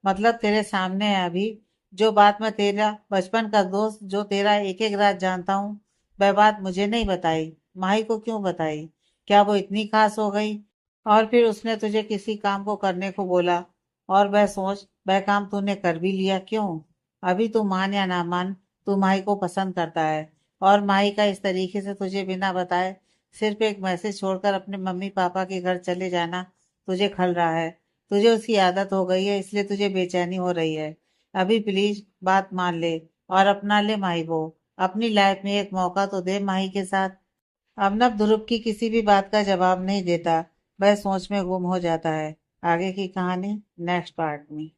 मतलब तेरे सामने है अभी, जो बात मैं तेरा बचपन का दोस्त जो तेरा एक एक रात जानता हूँ, वह बात मुझे नहीं बताई, माही को क्यों बताई? क्या वो इतनी खास हो गई? और फिर उसने तुझे किसी काम को करने को बोला, और वह सोच, वह काम तूने कर भी लिया, क्यों? अभी तू मान या ना मान, तू माही को पसंद करता है, और माही का इस तरीके से तुझे बिना बताए सिर्फ एक मैसेज छोड़कर अपने मम्मी पापा के घर चले जाना तुझे खल रहा है। तुझे उसकी आदत हो गई है, इसलिए तुझे बेचैनी हो रही है। अभी प्लीज बात मान ले और अपना ले माही को, अपनी लाइफ में एक मौका तो दे माही के साथ। अर्नब ध्रुव की किसी भी बात का जवाब नहीं देता, वह सोच में गुम हो जाता है। आगे की कहानी नेक्स्ट पार्ट में।